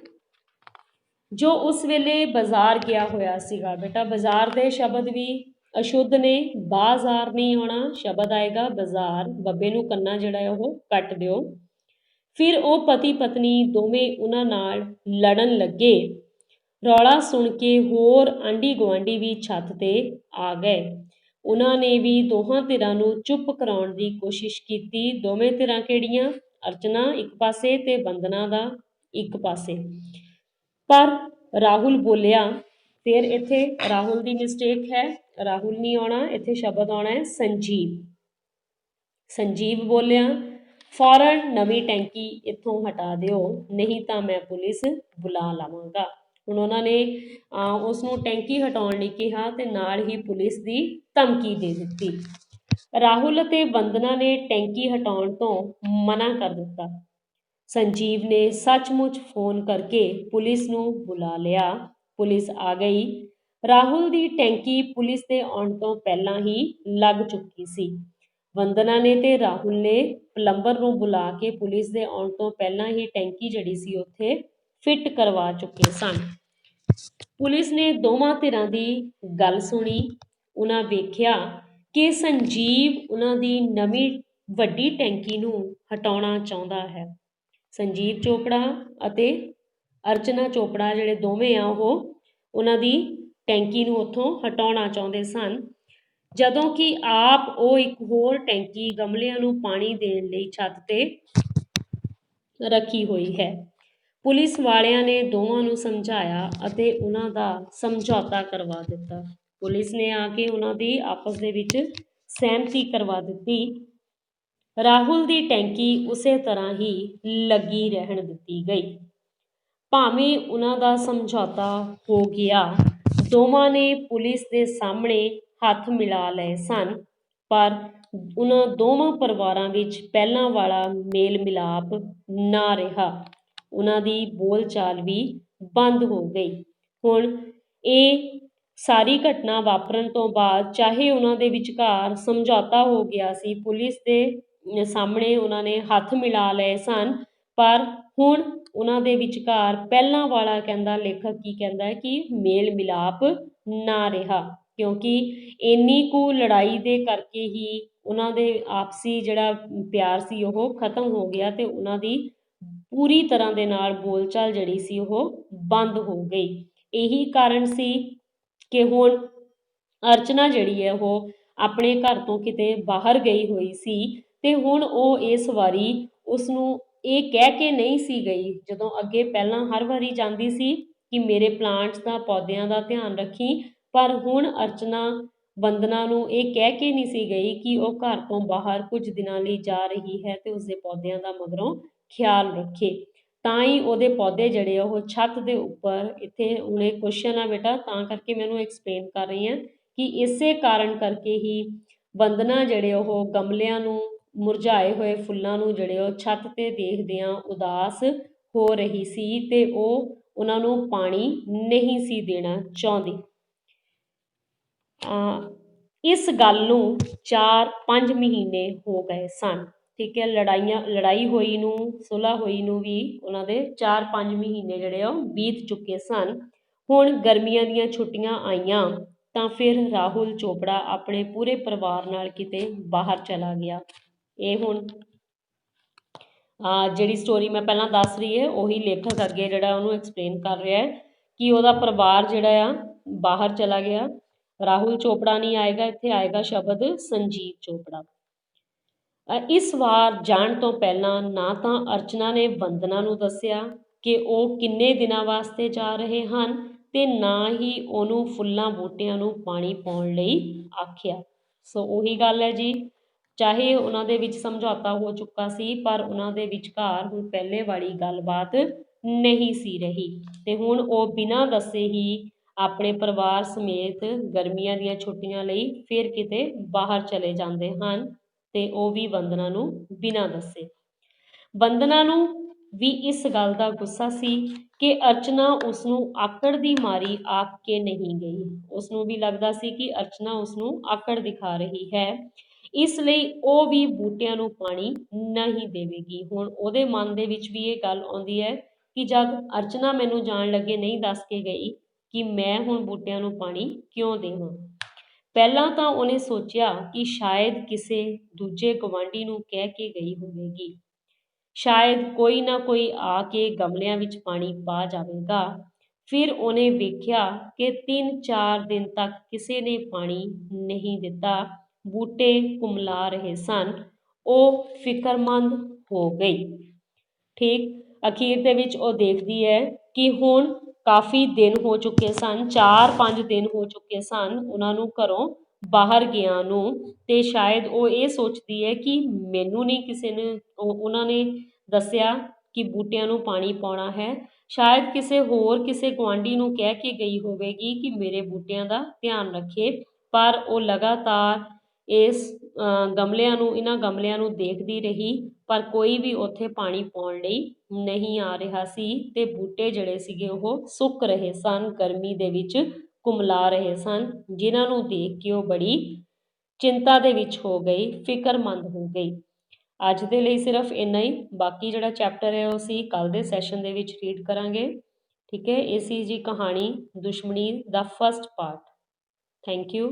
ਜੋ ਉਸ ਵੇਲੇ ਬਾਜ਼ਾਰ ਗਿਆ ਹੋਇਆ ਸੀਗਾ। ਬੇਟਾ ਬਾਜ਼ਾਰ ਦੇ ਸ਼ਬਦ ਵੀ ਅਸ਼ੁੱਧ ਨੇ, ਬਾਜ਼ਾਰ ਨਹੀਂ ਆਉਣਾ, ਸ਼ਬਦ ਆਏਗਾ ਬਾਜ਼ਾਰ। ਬੱਬੇ ਨੂੰ ਕੰਨਾ ਜਿਹੜਾ ਹੈ ਉਹ ਕੱਟ ਦਿਓ। ਫਿਰ ਉਹ ਪਤੀ ਪਤਨੀ ਦੋਵੇਂ ਉਹਨਾਂ ਨਾਲ ਲੜਨ ਲੱਗੇ। ਰੌਲਾ ਸੁਣ ਕੇ ਹੋਰ ਆਂਢੀ ਗੁਆਂਢੀ ਵੀ ਛੱਤ 'ਤੇ ਆ ਗਏ। ਉਹਨਾਂ ਨੇ ਵੀ ਦੋਹਾਂ ਧਿਰਾਂ ਨੂੰ ਚੁੱਪ ਕਰਾਉਣ ਦੀ ਕੋਸ਼ਿਸ਼ ਕੀਤੀ। ਦੋਵੇਂ ਧਿਰਾਂ ਕਿਹੜੀਆਂ? ਅਰਚਨਾ ਇੱਕ ਪਾਸੇ ਤੇ ਵੰਦਨਾ ਦਾ ਇੱਕ ਪਾਸੇ। ਪਰ ਰਾਹੁਲ ਬੋਲਿਆ। ਫਿਰ ਇੱਥੇ ਰਾਹੁਲ ਦੀ ਮਿਸਟੇਕ ਹੈ, ਰਾਹੁਲ ਨਹੀਂ ਆਉਣਾ, ਇੱਥੇ ਸ਼ਬਦ ਆਉਣਾ ਹੈ ਸੰਜੀਵ। ਸੰਜੀਵ ਬੋਲਿਆ, ਫੌਰਨ ਨਵੀਂ ਟੈਂਕੀ ਇੱਥੋਂ ਹਟਾ ਦਿਓ, ਨਹੀਂ ਤਾਂ ਮੈਂ ਪੁਲਿਸ ਬੁਲਾ ਲਵਾਂਗਾ। ਹੁਣ ਉਹਨਾਂ ਨੇ ਉਸ ਨੂੰ ਟੈਂਕੀ ਹਟਾਉਣ ਲਈ ਕਿਹਾ ਅਤੇ ਨਾਲ ਹੀ ਪੁਲਿਸ ਦੀ ਧਮਕੀ ਦੇ ਦਿੱਤੀ। ਰਾਹੁਲ ਅਤੇ ਵੰਦਨਾ ਨੇ ਟੈਂਕੀ ਹਟਾਉਣ ਤੋਂ ਮਨਾ ਕਰ ਦਿੱਤਾ। ਸੰਜੀਵ ਨੇ ਸੱਚਮੁੱਚ ਫੋਨ ਕਰਕੇ ਪੁਲਿਸ ਨੂੰ ਬੁਲਾ ਲਿਆ। ਪੁਲਿਸ ਆ ਗਈ। ਰਾਹੁਲ ਦੀ ਟੈਂਕੀ ਪੁਲਿਸ ਦੇ ਆਉਣ ਤੋਂ ਪਹਿਲਾਂ ਹੀ ਲੱਗ ਚੁੱਕੀ ਸੀ। ਵੰਦਨਾ ਨੇ ਤੇ ਰਾਹੁਲ ਨੇ ਪਲੰਬਰ ਨੂੰ ਬੁਲਾ ਕੇ ਪੁਲਿਸ ਦੇ ਆਉਣ ਤੋਂ ਪਹਿਲਾਂ ਹੀ ਟੈਂਕੀ ਜਿਹੜੀ ਸੀ ਉੱਥੇ ਫਿੱਟ ਕਰਵਾ ਚੁੱਕੇ ਸਨ। ਪੁਲਿਸ ਨੇ ਦੋਵਾਂ ਧਿਰਾਂ ਦੀ ਗੱਲ ਸੁਣੀ। ਉਹਨਾਂ ਵੇਖਿਆ ਕਿ ਸੰਜੀਵ ਉਹਨਾਂ ਦੀ ਨਵੀਂ ਵੱਡੀ ਟੈਂਕੀ ਨੂੰ ਹਟਾਉਣਾ ਚਾਹੁੰਦਾ ਹੈ। ਸੰਜੀਵ ਚੋਪੜਾ ਅਤੇ ਅਰਚਨਾ ਚੋਪੜਾ ਜਿਹੜੇ ਦੋਵੇਂ ਆ ਉਹ ਉਹਨਾਂ ਦੀ ਟੈਂਕੀ ਨੂੰ ਉੱਥੋਂ ਹਟਾਉਣਾ ਚਾਹੁੰਦੇ ਸਨ, ਜਦੋਂ ਕਿ ਆਪ ਉਹ ਇੱਕ ਹੋਰ ਟੈਂਕੀ ਗਮਲਿਆਂ ਨੂੰ ਪਾਣੀ ਦੇਣ ਲਈ ਛੱਤ 'ਤੇ ਰੱਖੀ ਹੋਈ ਹੈ। ਪੁਲਿਸ ਵਾਲਿਆਂ ਨੇ ਦੋਵਾਂ ਨੂੰ ਸਮਝਾਇਆ ਅਤੇ ਉਹਨਾਂ ਦਾ ਸਮਝੌਤਾ ਕਰਵਾ ਦਿੱਤਾ। ਪੁਲਿਸ ਨੇ ਆ ਕੇ ਉਹਨਾਂ ਦੀ ਆਪਸ ਦੇ ਵਿੱਚ ਸਹਿਮਤੀ ਕਰਵਾ ਦਿੱਤੀ। ਰਾਹੁਲ ਦੀ ਟੈਂਕੀ ਉਸੇ ਤਰ੍ਹਾਂ ਹੀ ਲੱਗੀ ਰਹਿਣ ਦਿੱਤੀ ਗਈ। ਭਾਵੇਂ ਉਹਨਾਂ ਦਾ ਸਮਝੌਤਾ ਹੋ ਗਿਆ, ਦੋਵਾਂ ਨੇ ਪੁਲਿਸ ਦੇ ਸਾਹਮਣੇ ਹੱਥ ਮਿਲਾ ਲਏ ਸਨ। ਪਰ ਉਹਨਾਂ ਦੋਵਾਂ ਪਰਿਵਾਰਾਂ ਵਿੱਚ ਪਹਿਲਾਂ ਵਾਲਾ ਮੇਲ ਮਿਲਾਪ ਨਾ ਰਿਹਾ, ਉਹਨਾਂ ਦੀ ਬੋਲਚਾਲ ਵੀ ਬੰਦ ਹੋ ਗਈ। ਹੁਣ ਇਹ ਸਾਰੀ ਘਟਨਾ ਵਾਪਰਨ ਤੋਂ ਬਾਅਦ ਚਾਹੇ ਉਹਨਾਂ ਦੇ ਵਿਚਕਾਰ ਸਮਝੌਤਾ ਹੋ ਗਿਆ ਸੀ, ਪੁਲਿਸ ਦੇ ਸਾਹਮਣੇ ਉਹਨਾਂ ਨੇ ਹੱਥ ਮਿਲਾ ਲਏ ਸਨ, ਪਰ ਹੁਣ ਉਹਨਾਂ ਦੇ ਵਿਚਕਾਰ ਪਹਿਲਾਂ ਵਾਲਾ ਕਹਿੰਦਾ, ਲੇਖਕ ਕੀ ਕਹਿੰਦਾ ਹੈ ਕਿ ਮੇਲ ਮਿਲਾਪ ਨਾ ਰਿਹਾ, ਕਿਉਂਕਿ ਇੰਨੀ ਕੁ ਲੜਾਈ ਦੇ ਕਰਕੇ ਹੀ ਉਹਨਾਂ ਦੇ ਆਪਸੀ ਜਿਹੜਾ ਪਿਆਰ ਸੀ ਉਹ ਖਤਮ ਹੋ ਗਿਆ ਤੇ ਉਹਨਾਂ ਦੀ ਪੂਰੀ ਤਰ੍ਹਾਂ ਦੇ ਨਾਲ ਬੋਲਚਾਲ ਜਿਹੜੀ ਸੀ ਉਹ ਬੰਦ ਹੋ ਗਈ। ਇਹੀ ਕਾਰਨ ਸੀ ਕਿ ਹੁਣ ਅਰਚਨਾ ਜਿਹੜੀ ਹੈ ਉਹ ਆਪਣੇ ਘਰ ਤੋਂ ਕਿਤੇ ਬਾਹਰ ਗਈ ਹੋਈ ਸੀ ਤੇ ਹੁਣ ਉਹ ਇਸ ਵਾਰੀ ਉਸਨੂੰ ਇਹ ਕਹਿ ਕੇ ਨਹੀਂ ਸੀ ਗਈ, ਜਦੋਂ ਅੱਗੇ ਪਹਿਲਾਂ ਹਰ ਵਾਰੀ ਜਾਂਦੀ ਸੀ ਕਿ ਮੇਰੇ ਪਲਾਂਟਸ ਦਾ ਪੌਦਿਆਂ ਦਾ ਧਿਆਨ ਰੱਖੀ, ਪਰ ਹੁਣ ਅਰਚਨਾ ਵੰਦਨਾ ਨੂੰ ਇਹ ਕਹਿ ਕੇ ਨਹੀਂ ਸੀ ਗਈ ਕਿ ਉਹ ਘਰ ਤੋਂ ਬਾਹਰ ਕੁਝ ਦਿਨਾਂ ਲਈ ਜਾ ਰਹੀ ਹੈ ਤੇ ਉਸਦੇ ਪੌਦਿਆਂ ਦਾ ਮਗਰੋਂ ਖਿਆਲ ਰੱਖੇ। ਤਾਂ ਹੀ ਉਹਦੇ ਪੌਦੇ ਜਿਹੜੇ ਉਹ ਛੱਤ ਦੇ ਉੱਪਰ, ਇੱਥੇ ਹੁਣ ਇਹ ਕੁਐਸਚਨ ਆ ਬੇਟਾ ਤਾਂ ਕਰਕੇ ਮੈਨੂੰ ਐਕਸਪਲੇਨ ਕਰ ਰਹੀ ਹਾਂ ਕਿ ਇਸੇ ਕਾਰਨ ਕਰਕੇ ਹੀ ਵੰਦਨਾ ਜਿਹੜੇ ਉਹ ਗਮਲਿਆਂ ਨੂੰ, ਮੁਰਝਾਏ ਹੋਏ ਫੁੱਲਾਂ ਨੂੰ ਜਿਹੜੇ ਉਹ ਛੱਤ ਤੇ ਦੇਖਦਿਆਂ ਉਦਾਸ ਹੋ ਰਹੀ ਸੀ ਤੇ ਉਹ ਉਹਨਾਂ ਨੂੰ ਪਾਣੀ ਨਹੀਂ ਸੀ ਦੇਣਾ ਚਾਹੁੰਦੀ। ਇਸ ਗੱਲ ਨੂੰ 4-5 ਮਹੀਨੇ ਹੋ ਗਏ ਸਨ, ਠੀਕ ਹੈ, ਲੜਾਈ ਹੋਈ ਨੂੰ, ਸੁਲ੍ਹਾ ਹੋਈ ਨੂੰ ਵੀ ਉਹਨਾਂ ਦੇ 4-5 ਮਹੀਨੇ ਜਿਹੜੇ ਉਹ ਬੀਤ ਚੁੱਕੇ ਸਨ। ਹੁਣ ਗਰਮੀਆਂ ਦੀਆਂ ਛੁੱਟੀਆਂ ਆਈਆਂ ਤਾਂ ਫਿਰ ਰਾਹੁਲ ਚੋਪੜਾ ਆਪਣੇ ਪੂਰੇ ਪਰਿਵਾਰ ਨਾਲ ਕਿਤੇ ਬਾਹਰ ਚਲਾ ਗਿਆ। ਇਹ ਹੁਣ ਜਿਹੜੀ ਸਟੋਰੀ ਮੈਂ ਪਹਿਲਾਂ ਦੱਸ ਰਹੀ ਹੈ ਉਹੀ ਲੇਖਕ ਅੱਗੇ ਜਿਹੜਾ ਉਹਨੂੰ ਐਕਸਪਲੇਨ ਕਰ ਰਿਹਾ ਹੈ ਕਿ ਉਹਦਾ ਪਰਿਵਾਰ ਜਿਹੜਾ ਆ ਬਾਹਰ ਚਲਾ ਗਿਆ। ਰਾਹੁਲ ਚੋਪੜਾ ਨਹੀਂ ਆਏਗਾ, ਇੱਥੇ ਆਏਗਾ ਸ਼ਬਦ ਸੰਜੀਵ ਚੋਪੜਾ। ਇਸ ਵਾਰ ਜਾਣ ਤੋਂ ਪਹਿਲਾਂ ਨਾ ਤਾਂ ਅਰਚਨਾ ਨੇ ਵੰਦਨਾ ਨੂੰ ਦੱਸਿਆ ਕਿ ਉਹ ਕਿੰਨੇ ਦਿਨਾਂ ਵਾਸਤੇ ਜਾ ਰਹੇ ਹਨ ਤੇ ਨਾ ਹੀ ਉਹਨੂੰ ਫੁੱਲਾਂ ਬੂਟਿਆਂ ਨੂੰ ਪਾਣੀ ਪਾਉਣ ਲਈ ਆਖਿਆ। ਸੋ ਉਹੀ ਗੱਲ ਹੈ ਜੀ, ਚਾਹੇ ਉਹਨਾਂ ਦੇ ਵਿੱਚ ਸਮਝੌਤਾ ਹੋ ਚੁੱਕਾ ਸੀ ਪਰ ਉਹਨਾਂ ਦੇ ਵਿਚਕਾਰ ਹੁਣ ਪਹਿਲੇ ਵਾਲੀ ਗੱਲਬਾਤ ਨਹੀਂ ਸੀ ਰਹੀ ਤੇ ਹੁਣ ਉਹ ਬਿਨਾਂ ਦੱਸੇ ਹੀ ਆਪਣੇ ਪਰਿਵਾਰ ਸਮੇਤ ਗਰਮੀਆਂ ਦੀਆਂ ਛੁੱਟੀਆਂ ਲਈ ਫਿਰ ਕਿਤੇ ਬਾਹਰ ਚਲੇ ਜਾਂਦੇ ਹਨ ਤੇ ਉਹ ਵੀ ਵੰਦਨਾ ਨੂੰ ਬਿਨਾਂ ਦੱਸੇ। ਵੰਦਨਾ ਨੂੰ ਵੀ ਇਸ ਗੱਲ ਦਾ ਗੁੱਸਾ ਸੀ ਕਿ ਅਰਚਨਾ ਉਸਨੂੰ ਆਕੜ ਦੀ ਮਾਰੀ ਆਖ ਕੇ ਨਹੀਂ ਗਈ। ਉਸਨੂੰ ਵੀ ਲੱਗਦਾ ਸੀ ਕਿ ਅਰਚਨਾ ਉਸਨੂੰ ਆਕੜ ਦਿਖਾ ਰਹੀ ਹੈ, ਇਸ ਲਈ ਉਹ ਵੀ ਬੂਟਿਆਂ ਨੂੰ ਪਾਣੀ ਨਹੀਂ ਦੇਵੇਗੀ। ਹੁਣ ਉਹਦੇ ਮਨ ਦੇ ਵਿੱਚ ਵੀ ਇਹ ਗੱਲ ਆਉਂਦੀ ਹੈ ਕਿ ਜਦ ਅਰਚਨਾ ਮੈਨੂੰ ਜਾਣ ਲੱਗੇ ਨਹੀਂ ਦੱਸ ਕੇ ਗਈ ਕਿ ਮੈਂ ਹੁਣ ਬੂਟਿਆਂ ਨੂੰ ਪਾਣੀ ਕਿਉਂ ਦੇਵਾਂ। ਪਹਿਲਾਂ ਤਾਂ ਉਹਨੇ ਸੋਚਿਆ ਕਿ ਸ਼ਾਇਦ ਕਿਸੇ ਦੂਜੇ ਗੁਆਂਢੀ ਨੂੰ ਕਹਿ ਕੇ ਗਈ ਹੋਵੇਗੀ, ਸ਼ਾਇਦ ਕੋਈ ਨਾ ਕੋਈ ਆ ਕੇ ਗਮਲਿਆਂ ਵਿੱਚ ਪਾਣੀ ਪਾ ਜਾਵੇਗਾ। ਫਿਰ ਉਹਨੇ ਵੇਖਿਆ ਕਿ 3-4 ਦਿਨ ਤੱਕ ਕਿਸੇ ਨੇ ਪਾਣੀ ਨਹੀਂ ਦਿੱਤਾ, ਬੂਟੇ ਕੁਮਲਾ ਰਹੇ ਸਨ। ਉਹ ਫਿਕਰਮੰਦ ਹੋ ਗਈ। ਠੀਕ, ਅਖੀਰ ਦੇ ਵਿੱਚ ਉਹ ਦੇਖਦੀ ਹੈ ਕਿ ਹੁਣ ਕਾਫੀ ਦਿਨ ਹੋ ਚੁੱਕੇ ਸਨ, 4-5 ਦਿਨ ਹੋ ਚੁੱਕੇ ਸਨ ਉਹਨਾਂ ਨੂੰ ਘਰੋਂ ਬਾਹਰ ਗਿਆ ਨੂੰ, ਤੇ ਸ਼ਾਇਦ ਉਹ ਇਹ ਸੋਚਦੀ ਹੈ ਕਿ ਮੈਨੂੰ ਨਹੀਂ ਕਿਸੇ ਨੇ ਉਹਨਾਂ ਨੇ ਦੱਸਿਆ ਕਿ ਬੂਟਿਆਂ ਨੂੰ ਪਾਣੀ ਪਾਉਣਾ ਹੈ, ਸ਼ਾਇਦ ਕਿਸੇ ਗੁਆਂਢੀ ਨੂੰ ਕਹਿ ਕੇ ਗਈ ਹੋਵੇਗੀ ਕਿ ਮੇਰੇ ਬੂਟਿਆਂ ਦਾ ਧਿਆਨ ਰੱਖੇ। ਪਰ ਉਹ ਲਗਾਤਾਰ ਇਹਨਾਂ ਗਮਲਿਆਂ ਨੂੰ ਦੇਖਦੀ ਰਹੀ ਪਰ ਕੋਈ ਵੀ ਉੱਥੇ ਪਾਣੀ ਪਾਉਣ ਲਈ ਨਹੀਂ ਆ ਰਿਹਾ ਸੀ ਤੇ ਬੂਟੇ ਜਿਹੜੇ ਸੀਗੇ ਉਹ ਸੁੱਕ ਰਹੇ ਸਨ, ਗਰਮੀ ਦੇ ਵਿੱਚ ਕੁਮਲਾ ਰਹੇ ਸਨ, ਜਿਨ੍ਹਾਂ ਨੂੰ ਦੇਖ ਕੇ ਉਹ ਬੜੀ ਚਿੰਤਾ ਦੇ ਵਿੱਚ ਹੋ ਗਈ, ਫਿਕਰਮੰਦ ਹੋ ਗਈ। ਅੱਜ ਦੇ ਲਈ ਸਿਰਫ ਇੰਨਾ ਹੀ, ਬਾਕੀ ਜਿਹੜਾ ਚੈਪਟਰ ਹੈ ਉਹ ਅਸੀਂ ਕੱਲ੍ਹ ਦੇ ਸੈਸ਼ਨ ਦੇ ਵਿੱਚ ਰੀਡ ਕਰਾਂਗੇ। ਠੀਕ ਹੈ, ਇਹ ਸੀ ਜੀ ਕਹਾਣੀ ਦੁਸ਼ਮਣੀ ਦਾ ਫਸਟ ਪਾਰਟ। Thank you.